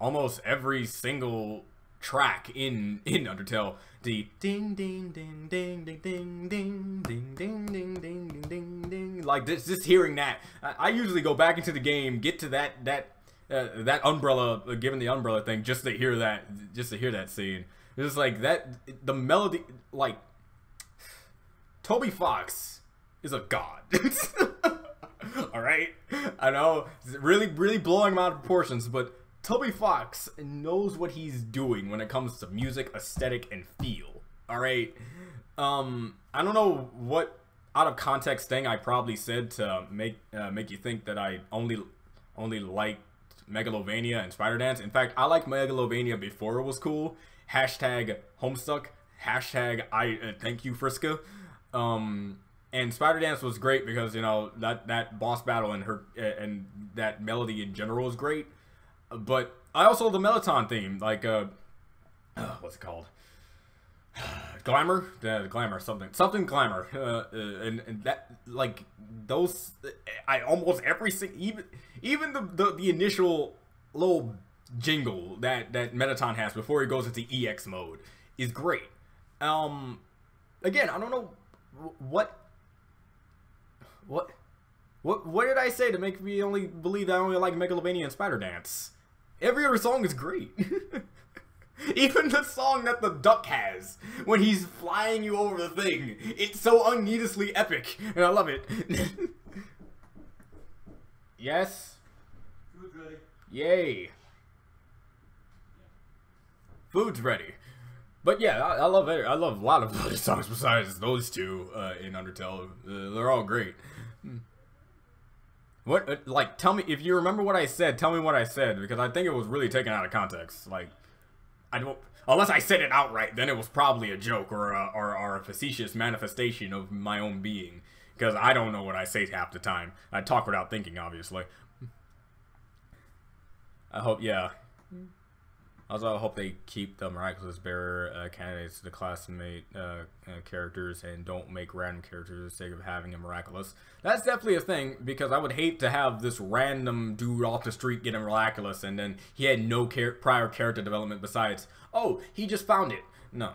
almost every single track in Undertale. The ding ding ding ding ding ding ding ding ding ding ding ding ding. Like this, just hearing that, I usually go back into the game, get to that umbrella, given the umbrella thing, just to hear that scene. It's like that, the melody, like, Toby Fox is a god. Alright? I know, it's really blowing him out of proportions, but Toby Fox knows what he's doing when it comes to music, aesthetic, and feel. Alright? I don't know what out of context thing I probably said to make you think that I only liked Megalovania and Spider Dance. In fact, I liked Megalovania before it was cool. Hashtag Homestuck. Hashtag thank you Friska. And Spider Dance was great because, you know, that boss battle and and that melody in general is great. But I also the Meloton theme, like what's it called? Glamour? Yeah, Glamour, something Glamour. And that, like, those, I almost every single, even the initial little jingle that Meloton has before he goes into EX mode is great. Again, I don't know what did I say to make me only believe that I only like Megalovania and Spider Dance? Every other song is great. Even the song that the duck has when he's flying you over the thing, it's so unneedlessly epic, and I love it. Yes. Food's ready. Yay. Food's ready. But yeah, I love it. I love a lot of other songs besides those two in Undertale. They're all great. What, like, tell me, if you remember what I said, tell me what I said, because I think it was really taken out of context. Like, I don't, unless I said it outright, then it was probably a joke or a facetious manifestation of my own being, because I don't know what I say half the time. I talk without thinking, obviously. I hope, yeah. Also, I hope they keep the Miraculous bearer candidates to the classmate characters and don't make random characters for the sake of having a Miraculous. That's definitely a thing, because I would hate to have this random dude off the street get a Miraculous and then he had no prior character development besides, oh, he just found it. No,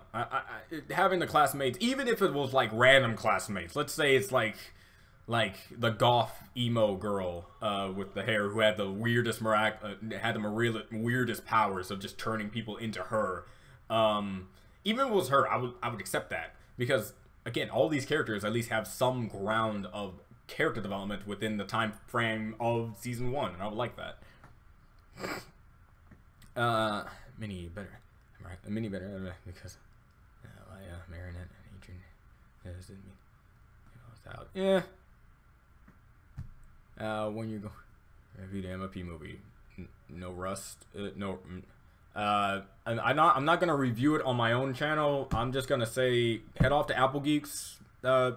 having the classmates, even if it was like random classmates, let's say it's like the goth emo girl with the hair who had the weirdest weirdest powers of just turning people into her. Even if it was her, I would accept that, because again, all these characters at least have some ground of character development within the time frame of season 1, and I would like that. Mini better because Marinette and Adrian didn't mean out. Yeah. When you go review the MFP movie, no Rust, no. I'm not gonna review it on my own channel. I'm just gonna say head off to Apple Geeks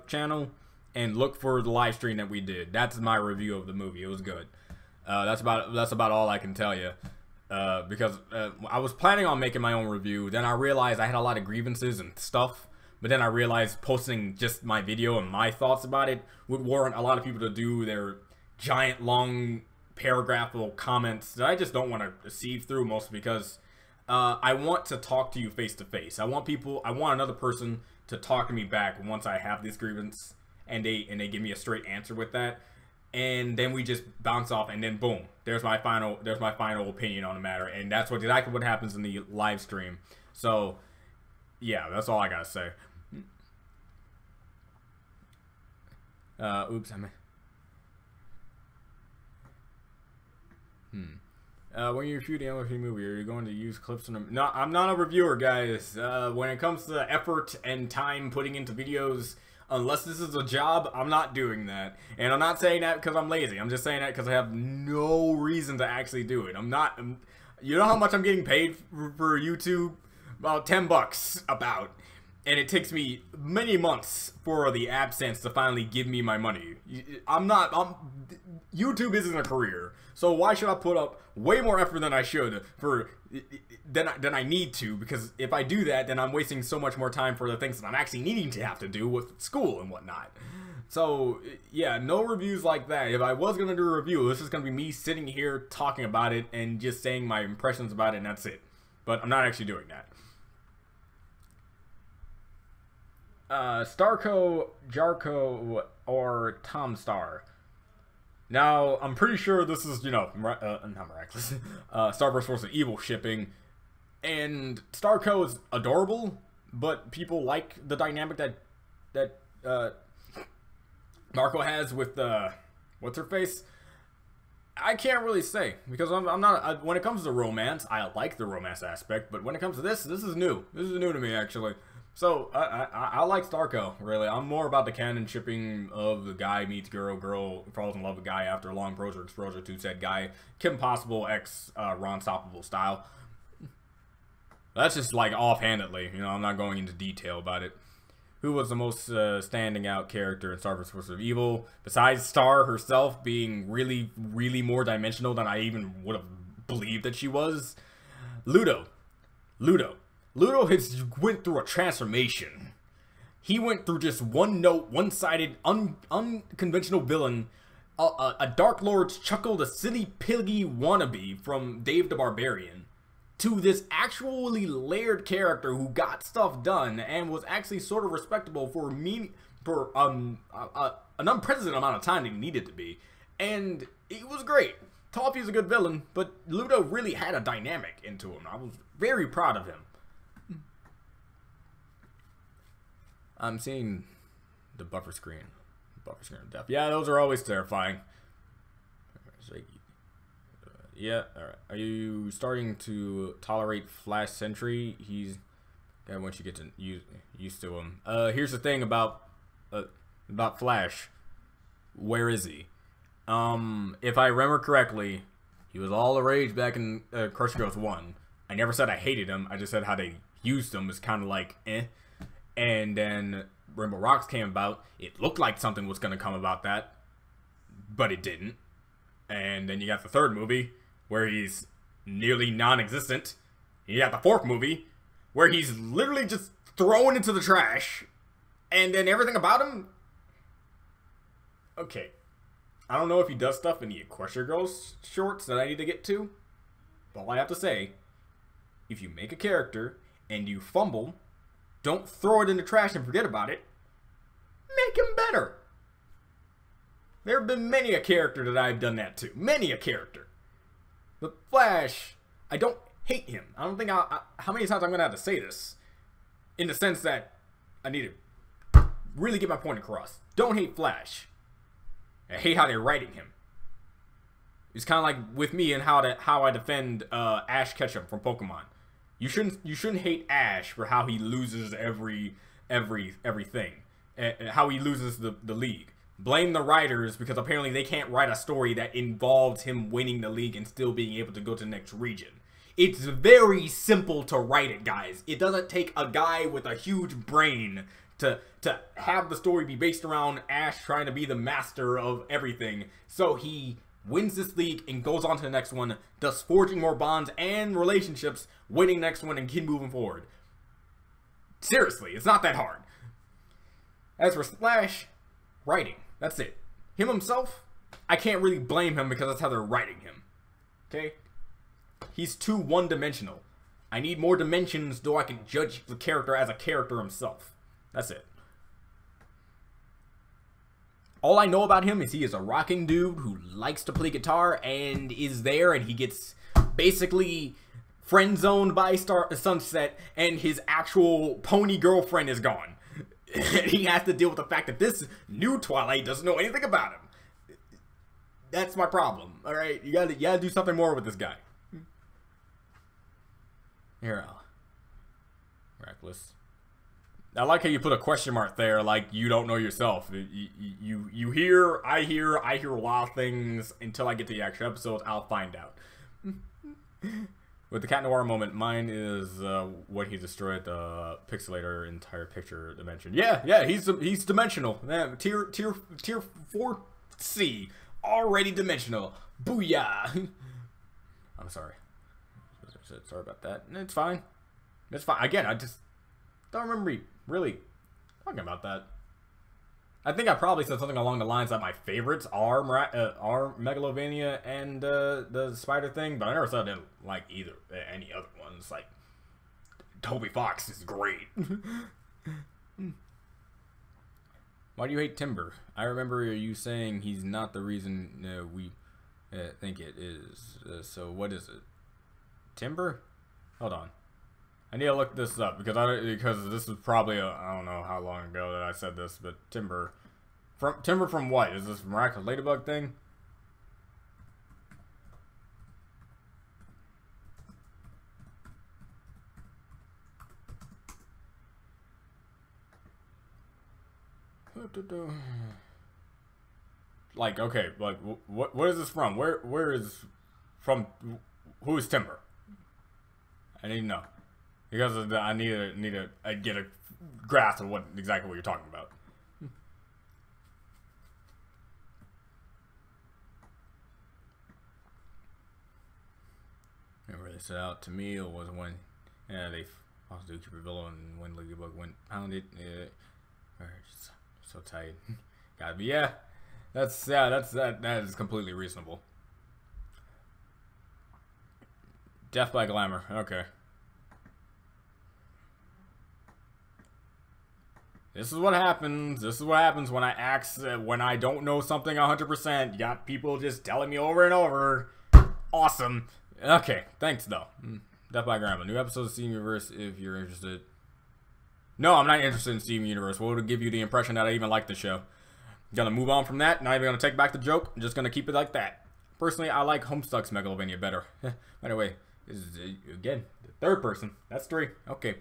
channel and look for the live stream that we did. That's my review of the movie. It was good. That's about all I can tell you. Because I was planning on making my own review. Then I realized I had a lot of grievances and stuff. But then I realized posting just my video and my thoughts about it would warrant a lot of people to do their giant long paragraphal comments that I just don't want to sieve through, mostly because I want to talk to you face to face. I want another person to talk to me back once I have this grievance and they give me a straight answer with that. And then we just bounce off, and then boom, there's my final opinion on the matter, and that's exactly what happens in the live stream. So yeah, that's all I gotta say. Oops, when you review the MLP movie, are you going to use clips from them? No, I'm not a reviewer, guys. When it comes to effort and time putting into videos, unless this is a job, I'm not doing that. And I'm not saying that because I'm lazy. I'm just saying that because I have no reason to actually do it. You know how much I'm getting paid for YouTube? About 10 bucks, about. And it takes me many months for the AdSense to finally give me my money. YouTube isn't a career. So why should I put up way more effort than I should than I need to? Because if I do that, then I'm wasting so much more time for the things that I'm actually needing to have to do with school and whatnot. So yeah, no reviews like that. If I was gonna do a review, this is gonna be me sitting here talking about it and just saying my impressions about it, and that's it. But I'm not actually doing that. Starco, Jarko, or Tom Star. Now, I'm pretty sure this is, not Miraculous, Star vs. Evil shipping, and Starco is adorable, but people like the dynamic that Marco has with, what's her face? I can't really say, because I'm not, when it comes to romance, I like the romance aspect, but when it comes to this is new. This is new to me, actually. So, I like Starco, really. I'm more about the canon shipping of the guy meets girl, girl falls in love with guy after a long exposure to said guy. Kim Possible x Ron Stoppable style. That's just like offhandedly, I'm not going into detail about it. Who was the most standing out character in Star vs. Evil? Besides Star herself being really, really more dimensional than I even would have believed that she was? Ludo has went through a transformation. He went through just one-note, one-sided, unconventional villain, a Dark Lord's Chuckle the Silly Piggy wannabe from Dave the Barbarian, to this actually layered character who got stuff done and was actually sort of respectable for an unprecedented amount of time that he needed to be. And it was great. Toffee's a good villain, but Ludo really had a dynamic into him. I was very proud of him. I'm seeing the buffer screen of death. Yeah, those are always terrifying. Yeah, alright. Are you starting to tolerate Flash Sentry? He's once you get to used to him. Here's the thing about Flash. Where is he? If I remember correctly, he was all the rage back in Crush Girls 1. I never said I hated him. I just said how they used him was kind of like, eh. And then Rainbow Rocks came about. It looked like something was going to come about that, but it didn't. And then you got the third movie, where he's nearly non-existent. You got the fourth movie, where he's literally just thrown into the trash. And then everything about him... Okay. I don't know if he does stuff in the Equestria Girls shorts that I need to get to. But all I have to say, if you make a character and you fumble... Don't throw it in the trash and forget about it. Make him better. There have been many a character that I've done that to. Many a character. But Flash, I don't hate him. I don't think how many times I'm going to have to say this. In the sense that I need to really get my point across. Don't hate Flash. I hate how they're writing him. It's kind of like with me and how I defend Ash Ketchum from Pokemon. You shouldn't hate Ash for how he loses everything, how he loses the league. Blame the writers because apparently they can't write a story that involves him winning the league and still being able to go to the next region. It's very simple to write it, guys. It doesn't take a guy with a huge brain to have the story be based around Ash trying to be the master of everything. So he wins this league and goes on to the next one, thus forging more bonds and relationships, winning the next one and keep moving forward. Seriously, it's not that hard. As for Splash, writing. That's it. Him himself, I can't really blame him because that's how they're writing him. Okay? He's too one-dimensional. I need more dimensions so I can judge the character as a character himself. That's it. All I know about him is he is a rocking dude who likes to play guitar and is there, and he gets basically friend-zoned by Sunset, and his actual pony girlfriend is gone. And he has to deal with the fact that this new Twilight doesn't know anything about him. That's my problem, alright? You gotta do something more with this guy. Here, Miraculous. I like how you put a question mark there, like you don't know yourself. You hear, I hear a lot of things. Until I get to the actual episodes, I'll find out. With the Cat Noir moment, mine is when he destroyed the pixelator entire picture dimension. Yeah, he's dimensional. Man, tier 4C, already dimensional. Booyah! I'm sorry. Sorry about that. It's fine. It's fine. Again, I just don't remember really talking about that. I think I probably said something along the lines that my favorites are Megalovania and the spider thing, but I never said I didn't like any other ones. Like Toby Fox is great. Why do you hate Timber? I remember you saying he's not the reason we think it is. So what is it? Timber? Hold on. I need to look this up because this is probably I don't know how long ago that I said this, but Timber from what? Is this Miraculous Ladybug thing? Like, okay, like what is this from? Where is from? Who is Timber? I need to know. Because of I need to get a grasp of exactly what you're talking about. Remember they set out to me, it was when they also do Cupid Villa and when Ladybug went pounded. Just so tight. Gotta be that is completely reasonable. Death by Glamour. Okay. This is what happens. This is what happens when when I don't know something 100%. You got people just telling me over and over. Awesome. Okay. Thanks, though. Death by Glamour. New episodes of Steven Universe if you're interested. No, I'm not interested in Steven Universe. What would give you the impression that I even like the show? Gonna move on from that. Not even gonna take back the joke. I'm just gonna keep it like that. Personally, I like Homestuck's Megalovania better. By the way, this is, again, the third person. That's 3. Okay.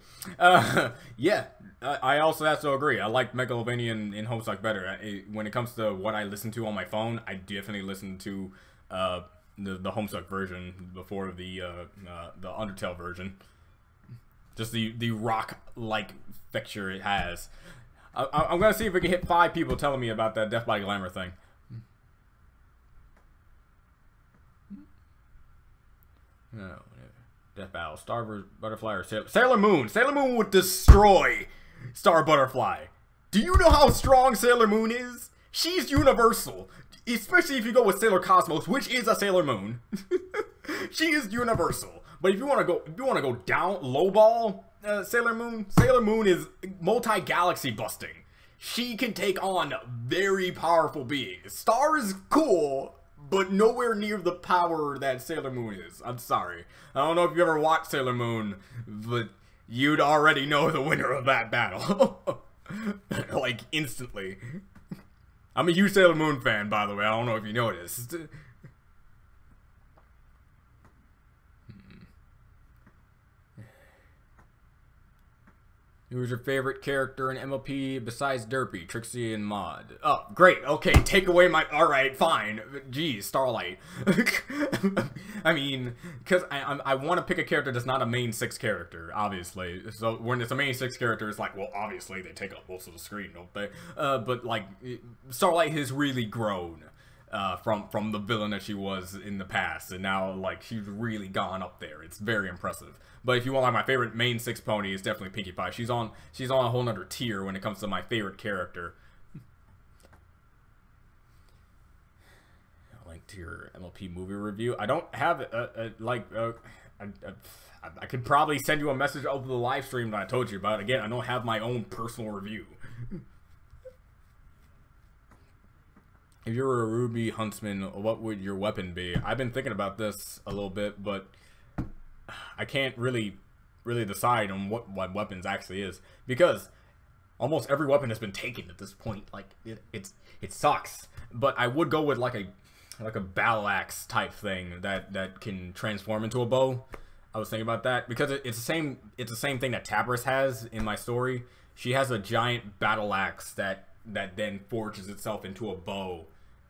Yeah, I also have to agree. I like Megalovania and Homestuck better. When it comes to what I listen to on my phone, I definitely listen to the Homestuck version before the Undertale version. Just the rock-like fixture it has. I'm gonna see if we can hit 5 people telling me about that Death by Glamour thing. No, Death Battle, Star Butterfly, or Sailor Moon. Sailor Moon would destroy Star Butterfly. Do you know how strong Sailor Moon is? She's universal, especially if you go with Sailor Cosmos, which is a Sailor Moon. She is universal. But if you want to go down lowball Sailor Moon is multi-galaxy busting. She can take on very powerful beings. Star is cool, but nowhere near the power that Sailor Moon is. I'm sorry. I don't know if you ever watched Sailor Moon, but you'd already know the winner of that battle. Like, instantly. I'm a huge Sailor Moon fan, by the way. I don't know if you noticed. Who's your favorite character in MLP besides Derpy, Trixie, and Maud? Oh, great. Okay, take away my... Alright, fine. Geez, Starlight. I mean, because I want to pick a character that's not a main 6 character, obviously. So when it's a main 6 character, it's like, well, obviously they take up most of the screen, don't they? But, like, Starlight has really grown. from the villain that she was in the past, and now like she's really gone up there. It's very impressive. But if you want like my favorite main 6 pony, it's definitely Pinkie Pie. She's on a whole nother tier when it comes to my favorite character. Link to your MLP movie review. I don't have I could probably send you a message over the live stream that I told you about. Again, I don't have my own personal review. If you were a RWBY huntsman, what would your weapon be? I've been thinking about this a little bit, but I can't really decide on what weapons actually is, because almost every weapon has been taken at this point. Like it sucks. But I would go with like a battle axe type thing that can transform into a bow. I was thinking about that because it's the same thing that Tabris has in my story. She has a giant battle axe that then forges itself into a bow.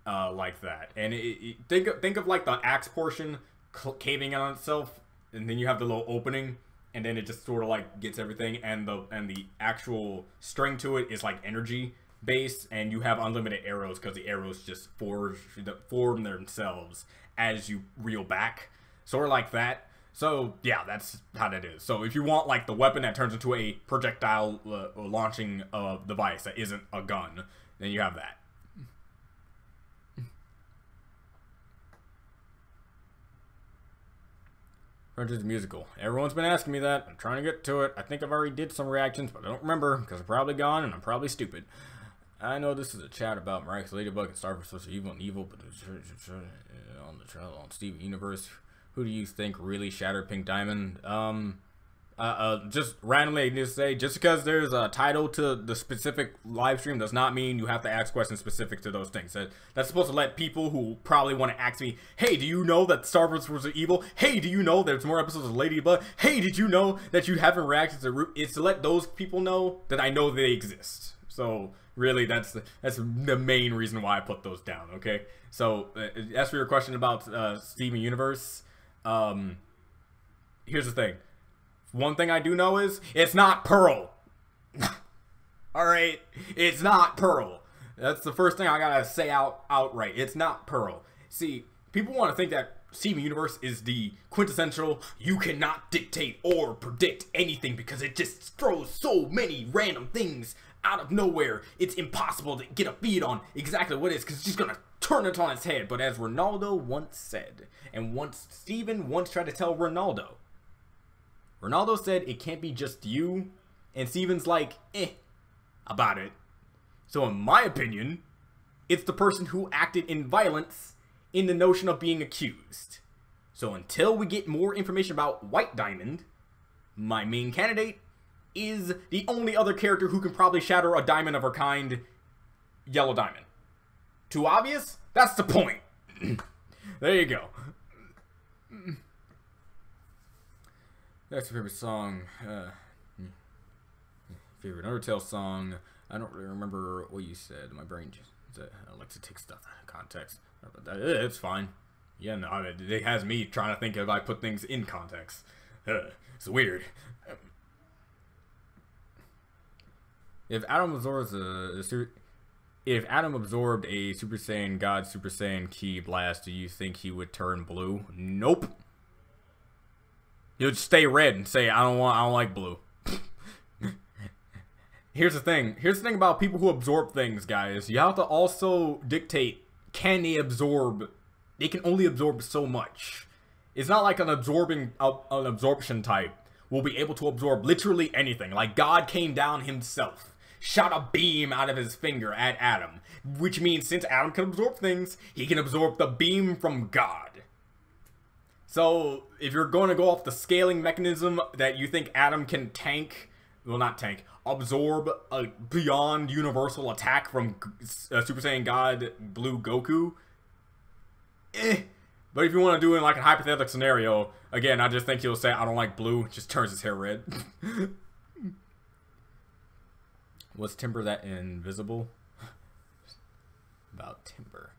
Like that, and think of like the axe portion caving in on itself, and then you have the little opening, and then it just sort of like gets everything, and the actual string to it is like energy based, and you have unlimited arrows because the arrows just form themselves as you reel back, sort of like that. So yeah, that's how that is. So if you want like the weapon that turns into a projectile launching device that isn't a gun, then you have that. French's musical. Everyone's been asking me that. I'm trying to get to it. I think I've already did some reactions, but I don't remember because I'm probably gone and I'm probably stupid. I know this is a chat about Miraculous, Ladybug, and Star vs. Evil, but on the channel on Steven Universe. Who do you think really shattered Pink Diamond? Just randomly, just say, just because there's a title to the specific live stream does not mean you have to ask questions specific to those things. That's supposed to let people who probably want to ask me, hey, do you know that Star Wars was evil? Hey, do you know there's more episodes of Ladybug? Hey, did you know that you haven't reacted to RWBY? It's to let those people know that I know they exist. So really, that's the main reason why I put those down. Okay. So as for your question about Steven Universe, here's the thing. One thing I do know is it's not Pearl. Alright? It's not Pearl. That's the first thing I gotta say outright. It's not Pearl. See, people want to think that Steven Universe is the quintessential, you cannot dictate or predict anything because it just throws so many random things out of nowhere. It's impossible to get a beat on exactly what it is because it's just gonna turn it on its head. But as Ronaldo once said, and Steven once tried to tell Ronaldo said it can't be just you, and Steven's like, about it. So in my opinion, it's the person who acted in violence in the notion of being accused. So until we get more information about White Diamond, my main candidate is the only other character who can probably shatter a diamond of her kind, Yellow Diamond. Too obvious? That's the point. There you go. That's your favorite song. Favorite Undertale song. I don't really remember what you said. My brain just I like to take stuff out of context. It's fine. Yeah, no, it has me trying to think if I put things in context. It's weird. If Adam absorbed a Super Saiyan God Super Saiyan Ki blast, do you think he would turn blue? Nope. He would stay red and say, I don't like blue. Here's the thing about people who absorb things, guys. You have to also dictate, can they absorb? They can only absorb so much. It's not like an absorption type will be able to absorb literally anything. Like God came down himself, shot a beam out of his finger at Adam, which means since Adam can absorb things, he can absorb the beam from God. So if you're going to go off the scaling mechanism that you think Adam can absorb a beyond universal attack from Super Saiyan God Blue Goku, But if you want to do it in like a hypothetical scenario, again, I just think he'll say, I don't like blue, just turns his hair red. Was Timber that invisible? About Timber.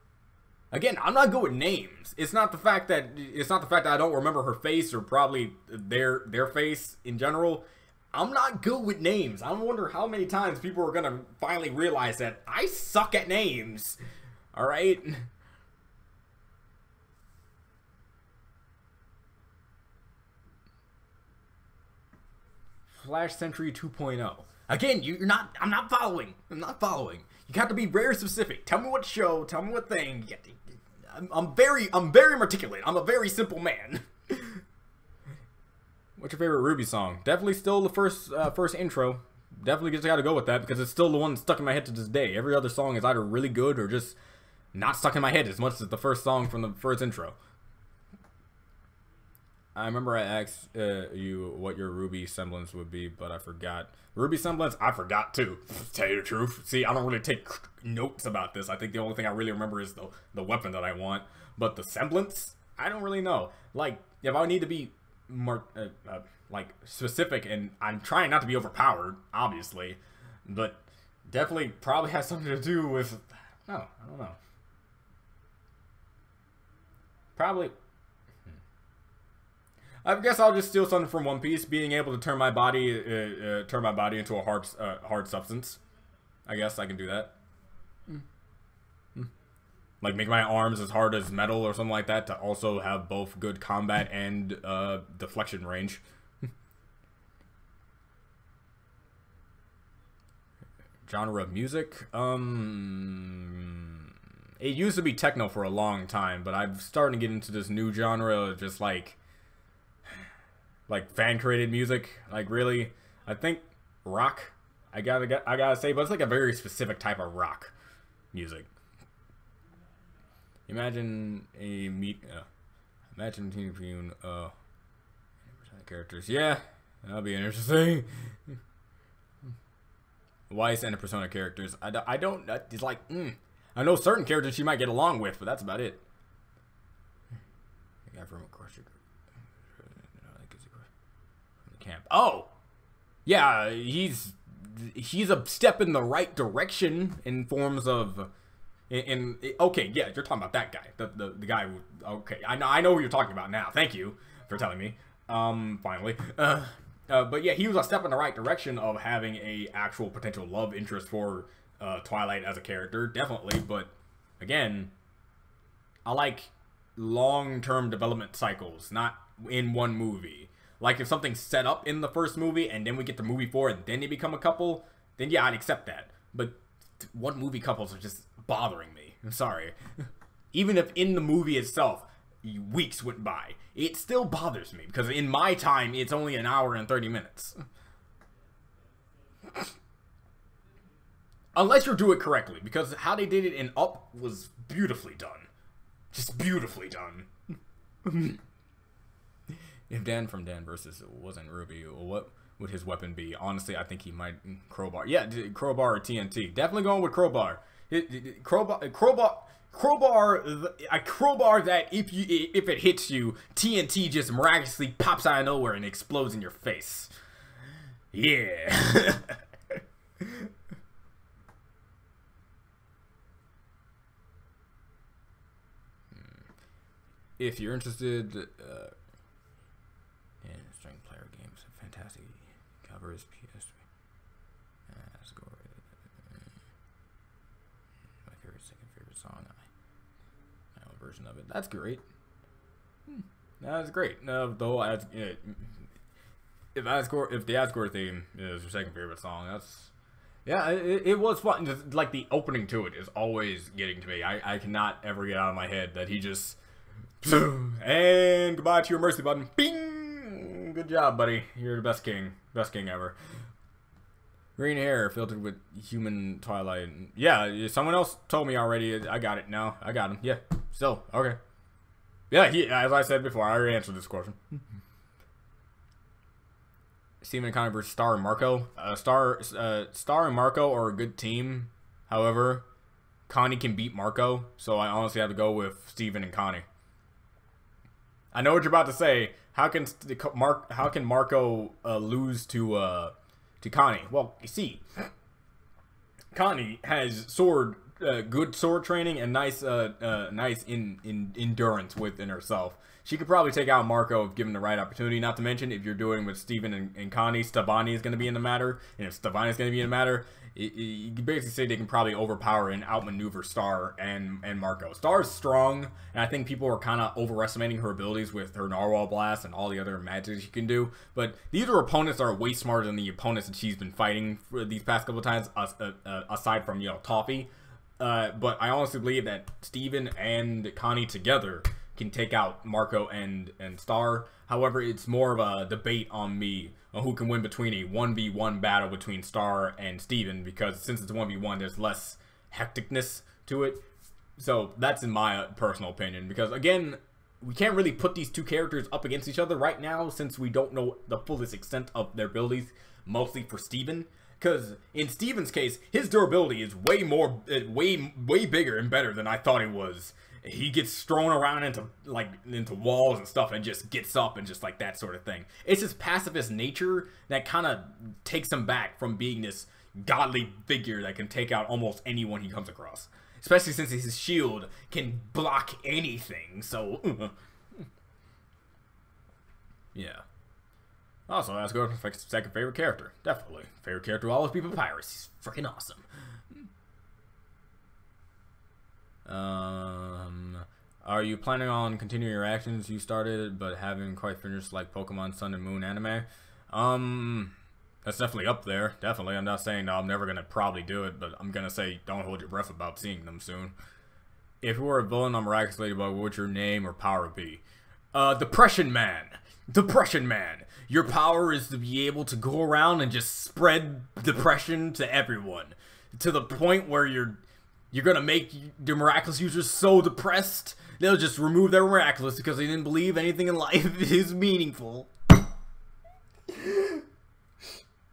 Again, I'm not good with names. It's not the fact that I don't remember her face or probably their face in general. I'm not good with names. I wonder how many times people are gonna finally realize that I suck at names. All right. Flash Sentry 2.0. Again, you're not. I'm not following. I'm not following. You have to be very specific. Tell me what show. Tell me what thing. I'm very articulate. I'm a very simple man. What's your favorite RWBY song? Definitely still the first intro. Definitely just got to go with that because it's still the one stuck in my head to this day. Every other song is either really good or just not stuck in my head as much as the first song from the first intro. I remember I asked you what your RWBY semblance would be, but I forgot. RWBY semblance? I forgot too, to tell you the truth. See, I don't really take notes about this. I think the only thing I really remember is the weapon that I want. But the semblance? I don't really know. Like, if I need to be more, like, specific, and I'm trying not to be overpowered, obviously, but definitely probably has something to do with, no, I don't know. Probably, I guess I'll just steal something from One Piece, being able to turn my body into a hard substance. I guess I can do that. Like make my arms as hard as metal or something like that to also have both good combat and deflection range. Genre of music? It used to be techno for a long time, but I'm starting to get into this new genre of just like fan created music. Like really, I think rock. I gotta say, but it's like a very specific type of rock music. Imagine imagine Team Pune, characters. Yeah, that'll be interesting. Weiss and Persona characters. I don't. It's like, I know certain characters you might get along with, but that's about it. The guy from the camp. Oh, yeah, he's a step in the right direction in forms of. Okay, yeah, you're talking about that guy, the guy who, okay, I know who you're talking about now. Thank you for telling me. Finally, but yeah, he was a step in the right direction of having a actual potential love interest for Twilight as a character, definitely. But again, I like long-term development cycles, not in one movie. Like if something's set up in the first movie and then we get to movie 4 and then they become a couple, then yeah, I'd accept that. But one movie couples are just bothering me. I'm sorry. Even if in the movie itself weeks went by, it still bothers me because in my time it's only an hour and 30 minutes. Unless you do it correctly, because how they did it in Up was beautifully done. Just beautifully done. If Dan from Dan Versus wasn't RWBY, what would his weapon be? Honestly, I think he might crowbar. Yeah, crowbar or TNT. Definitely going with crowbar. Crowbar that if it hits you, TNT just miraculously pops out of nowhere and explodes in your face. Yeah. If you're interested, in string player games, fantastic covers PS3. Let's go. My second favorite song. My own version of it. That's great. That's great. Though if the Asgore theme is your second favorite song, that's yeah. It was fun. Just, like the opening to it is always getting to me. I cannot ever get out of my head that he just. And goodbye to your mercy button. Bing! Good job, buddy. You're the best king. Best king ever. Green hair filtered with human twilight. Yeah, someone else told me already. I got it now. I got him. Yeah. Still. Okay. Yeah, as I said before, I already answered this question. Steven and Connie versus Star and Marco. Star and Marco are a good team. However, Connie can beat Marco. So I honestly have to go with Steven and Connie. I know what you're about to say. How can Marco lose to Connie? Well, you see, Connie has sword good sword training and nice endurance within herself. She could probably take out Marco if given the right opportunity. Not to mention, if you're doing with Steven and Connie, Stevani is going to be in the matter. And if Stevani is going to be in the matter, you can basically say they can probably overpower and outmaneuver Star and Marco. Star is strong, and I think people are kind of overestimating her abilities with her Narwhal Blast and all the other magic she can do. But these are opponents that are way smarter than the opponents that she's been fighting for these past couple of times, aside from, you know, Toffee. But I honestly believe that Steven and Connie together can take out Marco and Star. However, it's more of a debate on me on who can win between a 1v1 battle between Star and Steven, because since it's 1v1, there's less hecticness to it. So that's in my personal opinion, because again, we can't really put these two characters up against each other right now since we don't know the fullest extent of their abilities, mostly for Steven. Because in Steven's case, his durability is way bigger and better than I thought it was. He gets thrown around into walls and stuff and just gets up and just like that sort of thing. It's his pacifist nature that kind of takes him back from being this godly figure that can take out almost anyone he comes across. Especially since his shield can block anything, so... yeah. Also, that's good. Second favorite character. Definitely. Favorite character will always be Papyrus. He's freaking awesome. Are you planning on continuing your actions you started but haven't quite finished, like Pokemon Sun and Moon anime? That's definitely up there. Definitely. I'm not saying I'm never gonna probably do it, but I'm gonna say don't hold your breath about seeing them soon. If you were a villain on Miraculous Ladybug, what would your name or power be? Depression Man. Depression Man. Your power is to be able to go around and just spread depression to everyone, to the point where you're gonna make the Miraculous users so depressed they'll just remove their Miraculous because they didn't believe anything in life is meaningful.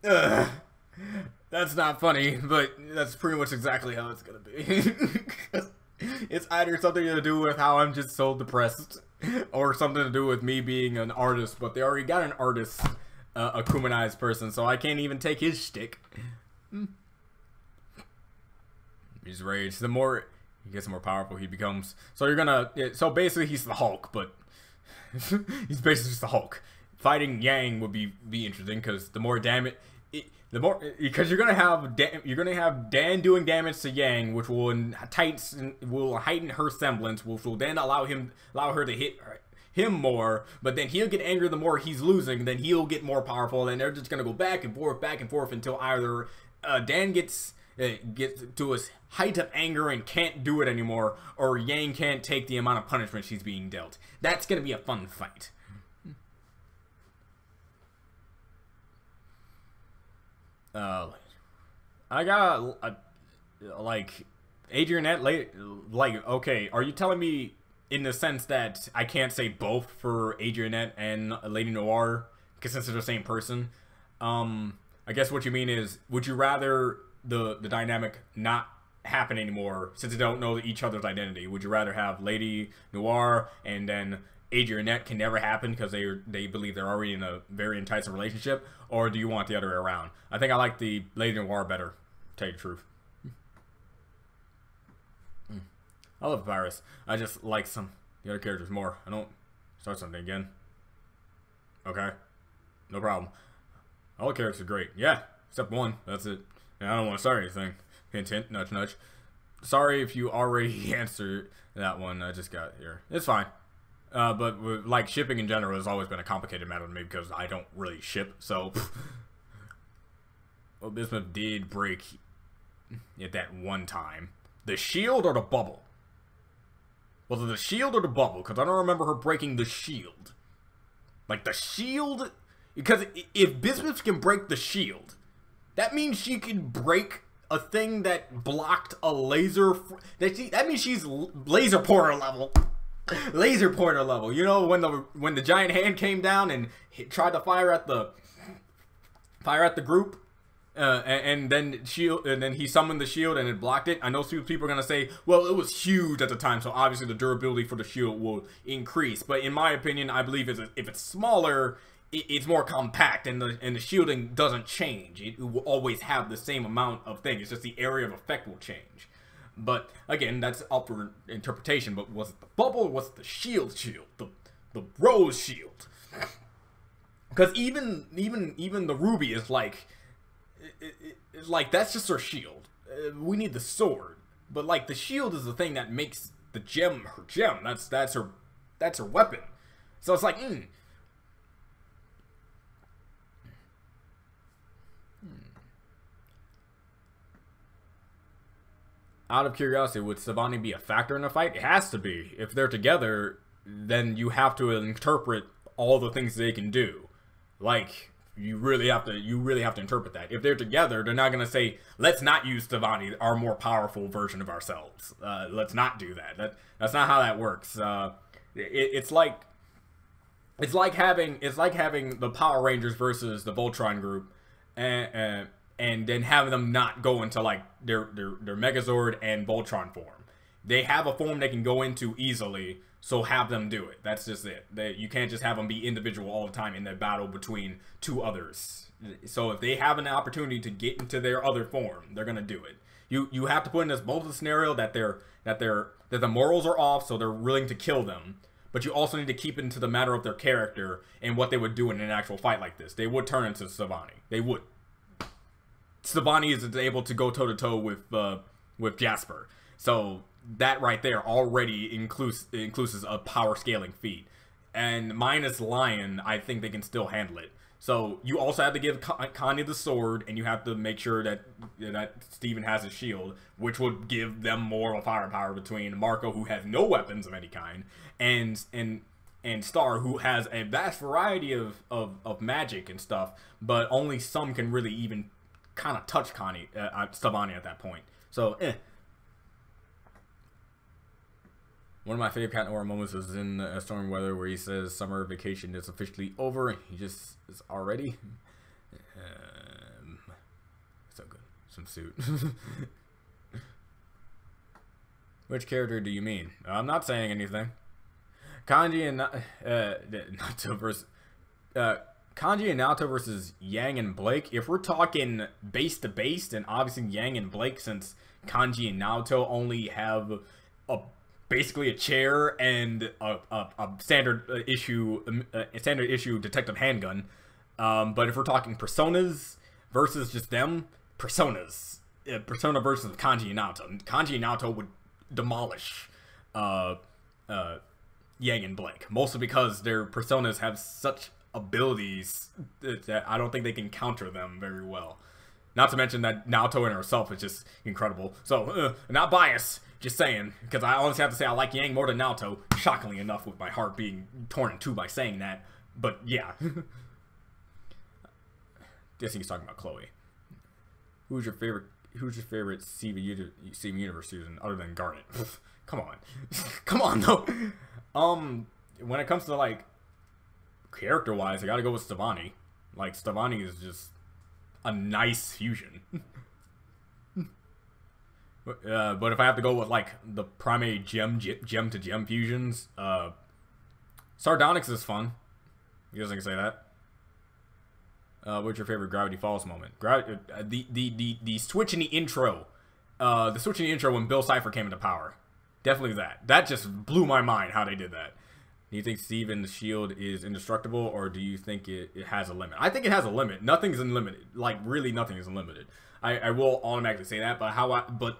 That's not funny, but that's pretty much exactly how it's gonna be. It's either something to do with how I'm just so depressed, or something to do with me being an artist, but they already got an artist, a Kumanized person, so I can't even take his shtick. He's rage. The more he gets, the more powerful he becomes. So you're gonna, so basically he's the Hulk, but he's basically just the Hulk. Fighting Yang would be interesting, because the more damage, because you're gonna have Dan doing damage to Yang, which will heighten her semblance, which will then allow her to hit him more. But then he'll get angry the more he's losing. Then he'll get more powerful, and they're just gonna go back and forth until either Dan gets to his height of anger and can't do it anymore, or Yang can't take the amount of punishment she's being dealt. That's gonna be a fun fight. I got like Adrianette, like, okay, are you telling me in the sense that I can't say both for Adrianette and Lady Noir because since they're the same person? I guess what you mean is, would you rather the dynamic not happen anymore since they don't know each other's identity? Would you rather have Lady Noir and then Adrianette can never happen because they believe they're already in a very enticing relationship, or do you want the other way around? I think I like the Lady Noir better, to tell you the truth. I love Papyrus. I just like the other characters more. I don't start something again. Okay, no problem. All the characters are great. Yeah, except one. That's it. And I don't want to start anything. Hint, hint, nudge, nudge. Sorry if you already answered that one. I just got here. It's fine. But like shipping in general has always been a complicated matter to me because I don't really ship. So, well, Bismuth did break at that one time. The shield or the bubble? Was it the shield or the bubble? Because I don't remember her breaking the shield. Like the shield, because if Bismuth can break the shield, that means she can break a thing that blocked a laser. That means she's laser porter level. Laser pointer level. You know when the giant hand came down and tried to fire at the group, and then he summoned the shield and it blocked it. I know some people are gonna say, well, it was huge at the time, so obviously the durability for the shield will increase. But in my opinion, I believe if it's smaller, it's more compact, and the shielding doesn't change. It will always have the same amount of thing. It's just the area of effect will change. But again, that's up for interpretation. But was it the bubble or was it the shield? The rose shield? Because even the RWBY is like, it's like that's just her shield. We need the sword, but like the shield is the thing that makes the gem her gem. That's her weapon. So it's like, Out of curiosity, would Stevonnie be a factor in a fight? It has to be. If they're together, then you have to interpret all the things they can do. Like, you really have to interpret that. If they're together, they're not gonna say, "Let's not use Stevonnie, our more powerful version of ourselves. Let's not do that." That's not how that works. It's like having the Power Rangers versus the Voltron group, and then having them not go into like their Megazord and Voltron form. They have a form they can go into easily, so have them do it. That's just it. You can't just have them be individual all the time in the battle between two others. So if they have an opportunity to get into their other form, they're gonna do it. You have to put in this both the scenario that the morals are off, so they're willing to kill them. But you also need to keep it into the matter of their character and what they would do in an actual fight like this. They would turn into Stevonnie. They would. Stevonnie is able to go toe-to-toe with Jasper. So that right there already includes a power scaling feat. And minus Lion, I think they can still handle it. So you also have to give Connie the sword, and you have to make sure that Steven has his shield, which would give them more of a firepower between Marco, who has no weapons of any kind, and Star, who has a vast variety of magic and stuff, but only some can really even kind of touch Stevonnie at that point. So, One of my favorite Captain Aura moments was in Stormy Weather, where he says summer vacation is officially over. He just is already. So good. Some suit. Which character do you mean? I'm not saying anything. Kanji and Naoto versus Kanji and Naoto versus Yang and Blake. If we're talking base to base, then obviously Yang and Blake, since Kanji and Naoto only have basically a chair and a standard issue detective handgun. But if we're talking personas versus just them, personas. Persona versus Kanji and Naoto. Kanji and Naoto would demolish Yang and Blake, mostly because their personas have such abilities that I don't think they can counter them very well. Not to mention that Naoto in herself is just incredible. So, not biased, just saying, because I honestly have to say I like Yang more than Naoto, shockingly enough, with my heart being torn in two by saying that. But yeah. Guessing he's talking about Chloe. Who's your favorite Steven Universe season other than Garnet? Come on. Come on, though. When it comes to, like, character-wise, I gotta go with Stevonnie. Like, Stevonnie is just a nice fusion. But if I have to go with, like, the primary gem-to-gem fusions, Sardonyx is fun. You guys can say that. What's your favorite Gravity Falls moment? The switch in the intro. The switch in the intro when Bill Cipher came into power. Definitely that. That just blew my mind how they did that. Do you think Steven's shield is indestructible, or do you think it has a limit? I think it has a limit. Nothing's unlimited. Like, really nothing is unlimited. I will automatically say that, but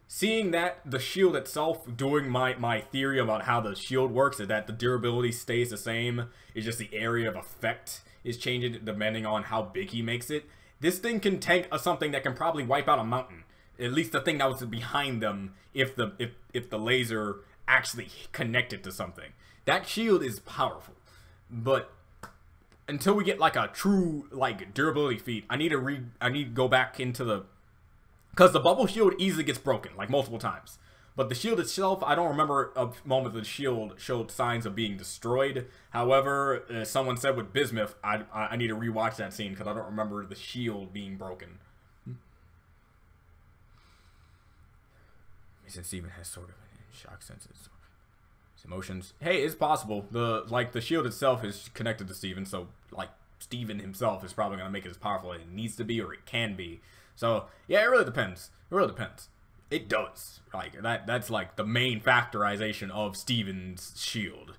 seeing that the shield itself, doing my theory about how the shield works, is that the durability stays the same. It's just the area of effect is changing depending on how big he makes it. This thing can tank something that can probably wipe out a mountain. At least the thing that was behind them, if the laser actually connected to something. That shield is powerful, but until we get like a true like durability feat, I need to go back into the, because the bubble shield easily gets broken like multiple times. But the shield itself, I don't remember a moment the shield showed signs of being destroyed. However, someone said with Bismuth, I need to rewatch that scene because I don't remember the shield being broken. Since Steven has sort of shock senses, emotions. Hey, it's possible. The shield itself is connected to Steven, so like Steven himself is probably gonna make it as powerful as it needs to be or it can be. So yeah, it really depends. It really depends. It does. Like that's like the main factorization of Steven's shield.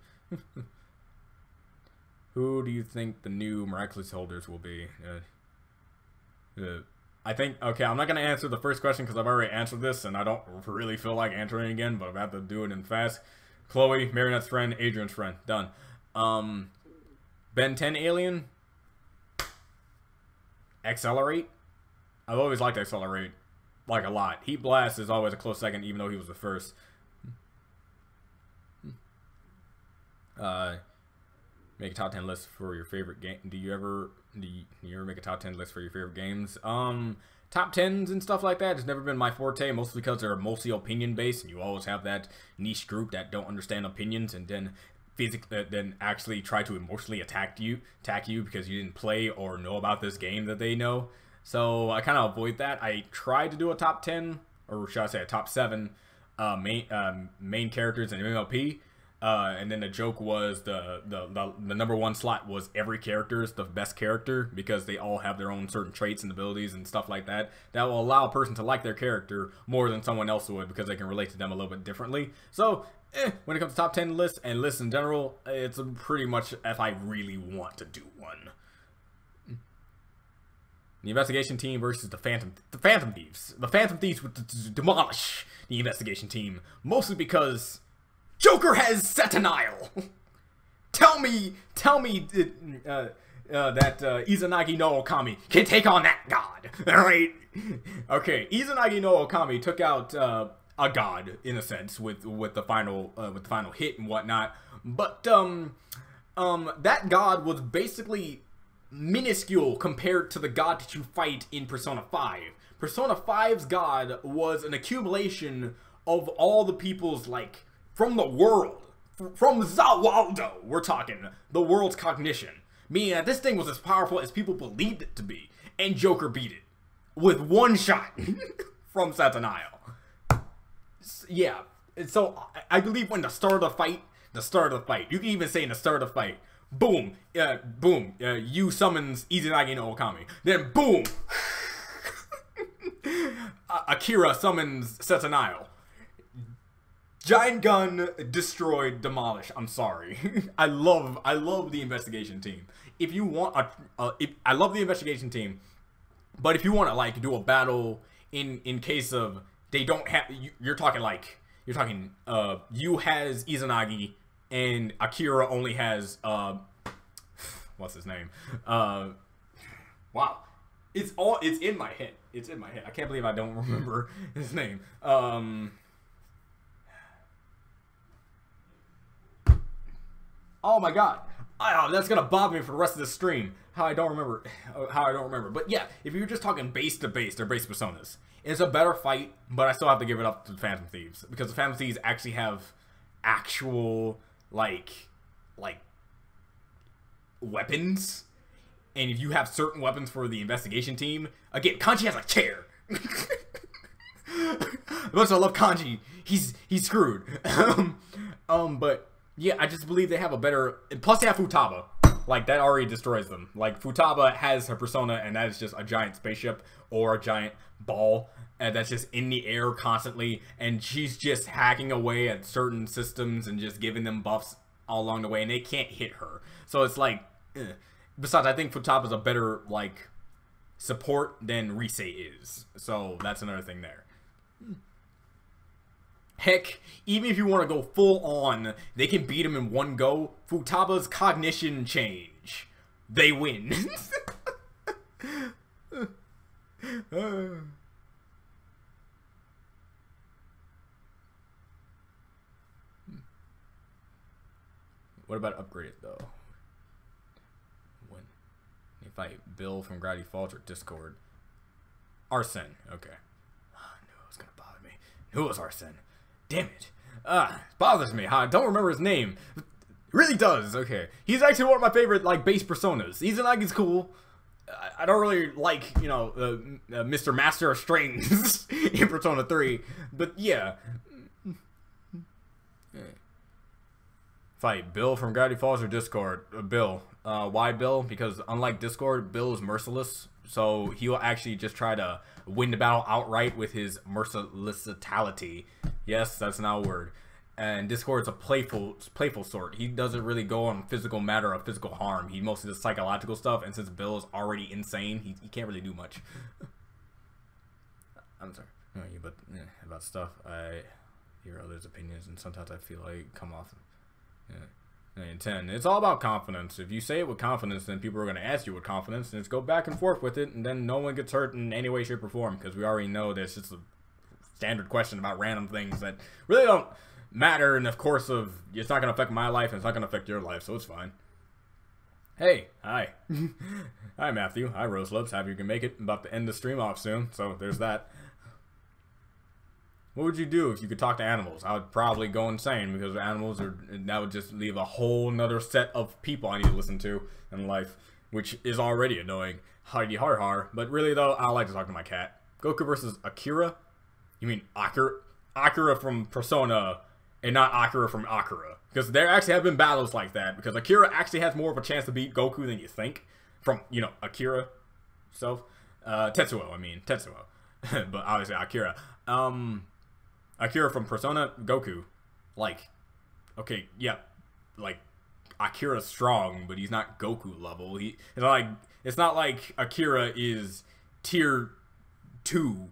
Who do you think the new Miraculous holders will be? I think, okay, I'm not going to answer the first question because I've already answered this and I don't really feel like answering it again, but I'm about to do it in fast. Chloe, Marionette's friend, Adrian's friend. Done. Ben 10 alien. Accelerate. I've always liked Accelerate. Like a lot. Heat Blast is always a close second, even though he was the first. Make a top 10 list for your favorite game. Do you ever make a top 10 list for your favorite games? Top 10s and stuff like that has never been my forte, mostly because they're mostly opinion based, and you always have that niche group that don't understand opinions and then then actually try to emotionally attack you because you didn't play or know about this game that they know. So I kind of avoid that. I tried to do a top 10, or should I say a top 7 main characters in MLP. And then the joke was the number 1 slot was every character is the best character because they all have their own certain traits and abilities and stuff like that that will allow a person to like their character more than someone else would because they can relate to them a little bit differently. So when it comes to top 10 lists and lists in general, it's pretty much if I really want to do one. The investigation team versus the Phantom Thieves. The Phantom Thieves would demolish the investigation team mostly because Joker has Sentinel. Tell me that Izanagi no Okami can take on that god. All right. Okay, Izanagi no Okami took out a god in a sense with the final hit and whatnot, but that god was basically minuscule compared to the god that you fight in Persona 5. Persona 5's god was an accumulation of all the people's, like, from the world. From Zawaldo, we're talking. The world's cognition. Meaning that this thing was as powerful as people believed it to be. And Joker beat it. With one shot from Sentinel. Yeah. So, I believe when the start of the fight, you can even say in the start of the fight, boom, you summons Izanagi no Okami. Then boom, Akira summons Sentinel. Giant gun, destroyed, demolish. I'm sorry. I love the investigation team. If you want I love the investigation team, but if you want to like do a battle in case of they don't have, you has Izanagi and Akira only has what's his name? Wow. It's in my head. It's in my head. I can't believe I don't remember his name. Oh my god. Oh, that's gonna bother me for the rest of the stream. How I don't remember. But yeah, if you're just talking base to base, they're base personas. It's a better fight, but I still have to give it up to the Phantom Thieves because the Phantom Thieves actually have actual like weapons. And if you have certain weapons for the investigation team, again, Kanji has a chair. As much as I love Kanji, he's screwed. But yeah, I just believe they have a better, and plus they have Futaba. Like, that already destroys them. Like, Futaba has her persona, and that is just a giant spaceship or a giant ball that's just in the air constantly, and she's just hacking away at certain systems and just giving them buffs all along the way, and they can't hit her. So it's like, besides, I think Futaba's a better, like, support than Rise is. So that's another thing there. Heck, even if you want to go full on, they can beat him in one go. Futaba's cognition change. They win. What about upgraded though? When they fight Bill from Gravity Falls or Discord? Arsene. Okay. I knew it was gonna bother me. Who was Arsene? Damn it. It bothers me. I don't remember his name. It really does. Okay. He's actually one of my favorite, like, base personas. Izanagi's cool. I don't really like, you know, Mr. Master of Strings in Persona 3. But, yeah. fight? Bill from Gravity Falls or Discord? Bill. Why Bill? Because unlike Discord, Bill is merciless. So he'll actually just try to win the battle outright with his mercilessity. Yes, that's not a word. And Discord's a playful sort. He doesn't really go on physical matter or physical harm. He mostly does psychological stuff. And since Bill is already insane, he can't really do much. I'm sorry. No, yeah, but about stuff, I hear others' opinions, and sometimes I feel like come off. Yeah. And 10. It's all about confidence. If you say it with confidence, then people are going to ask you with confidence, and it's go back and forth with it, and then no one gets hurt in any way, shape, or form, because we already know that it's just a standard question about random things that really don't matter in the course of, it's not going to affect my life, and it's not going to affect your life, so it's fine. Hey, hi. Hi, Matthew. Hi, Rose Lips. Happy you can make it. I'm about to end the stream off soon, so there's that. What would you do if you could talk to animals? I would probably go insane because animals are, that would just leave a whole nother set of people I need to listen to in life, which is already annoying. Heidi har har. But really though, I like to talk to my cat. Goku versus Akira? You mean Akira? Akira from Persona and not Akira from Akira. Because there actually have been battles like that because Akira actually has more of a chance to beat Goku than you think. From, you know, Akira self. Tetsuo, I mean. Tetsuo. But obviously Akira. Akira from Persona, Goku, like, okay, yeah, like, Akira's strong, but he's not Goku level. It's not like Akira is tier 2,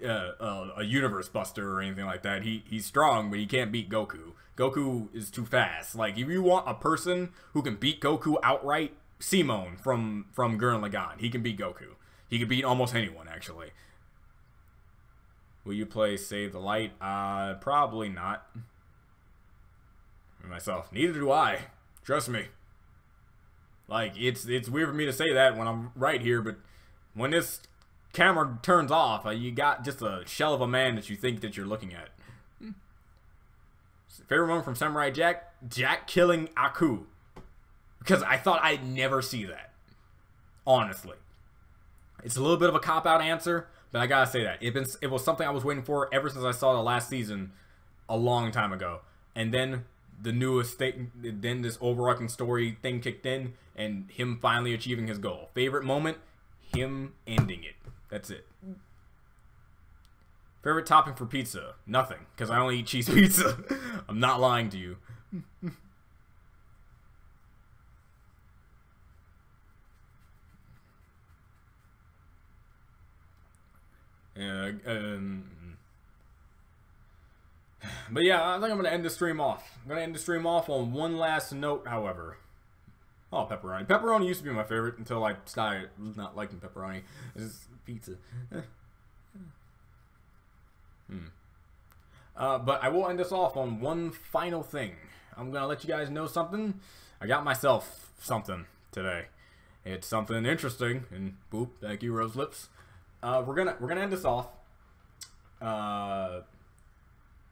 a universe buster or anything like that. He's strong, but he can't beat Goku. Goku is too fast. Like, if you want a person who can beat Goku outright, Simone from Gurren Lagann, he can beat Goku. He can beat almost anyone, actually. Will you play Save the Light? Probably not. Myself. Neither do I. Trust me. Like, it's weird for me to say that when I'm right here, but when this camera turns off, you got just a shell of a man that you think that you're looking at. Favorite moment from Samurai Jack? Jack killing Aku. Because I thought I'd never see that. Honestly. It's a little bit of a cop-out answer, but I gotta say that. It was something I was waiting for ever since I saw the last season a long time ago. And then the newest thing, then this overarching story thing kicked in, and him finally achieving his goal. Favorite moment? Him ending it. That's it. Favorite topping for pizza? Nothing, because I only eat cheese pizza. I'm not lying to you. But yeah, I think I'm going to end the stream off. I'm going to end the stream off on one last note, however. Oh, pepperoni. Pepperoni used to be my favorite until I started not liking pepperoni. It's just pizza. But I will end this off on one final thing. I'm going to let you guys know something. I got myself something today. It's something interesting. And boop, thank you, Rose Lips. We're gonna end this off.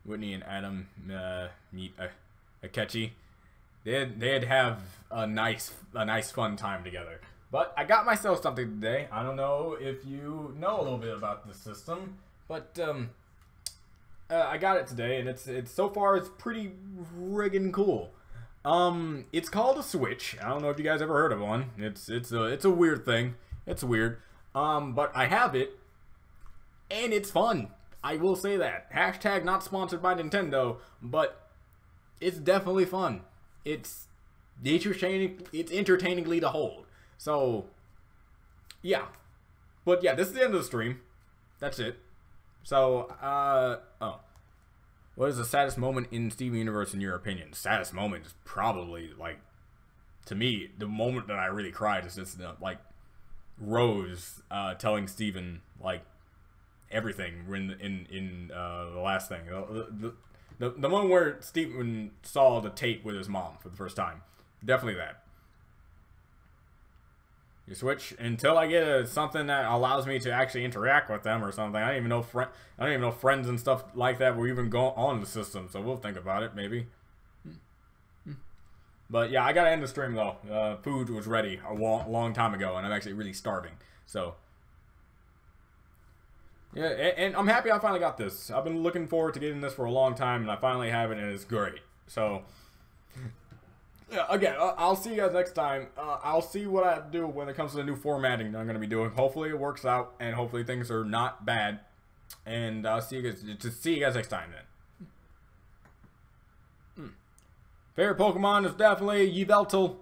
Whitney and Adam meet Akechi. They'd have a nice fun time together. But I got myself something today. I don't know if you know a little bit about this system, but I got it today, and it's so far it's pretty friggin' cool. It's called a Switch. I don't know if you guys ever heard of one. It's a weird thing. It's weird. But I have it, and it's fun. I will say that. Hashtag not sponsored by Nintendo, but it's definitely fun. It's entertainingly to hold. So, yeah. But yeah, this is the end of the stream. That's it. So, oh. What is the saddest moment in Steven Universe in your opinion? Saddest moment is probably, like, to me, the moment that I really cried is just, like, Rose telling Steven, like, everything in the last thing. The one where Steven saw the tape with his mom for the first time. Definitely that. You Switch until I get something that allows me to actually interact with them or something. I don't even know friends and stuff like that will even go on the system. So we'll think about it maybe. But yeah, I gotta end the stream though. Food was ready a long time ago, and I'm actually really starving. So yeah, and I'm happy I finally got this. I've been looking forward to getting this for a long time, and I finally have it, and it's great. So Yeah, again, I'll see you guys next time. I'll see what I do when it comes to the new formatting that I'm going to be doing. Hopefully it works out, and hopefully things are not bad. And I'll see you guys next time then. Favorite Pokemon is definitely Yveltal.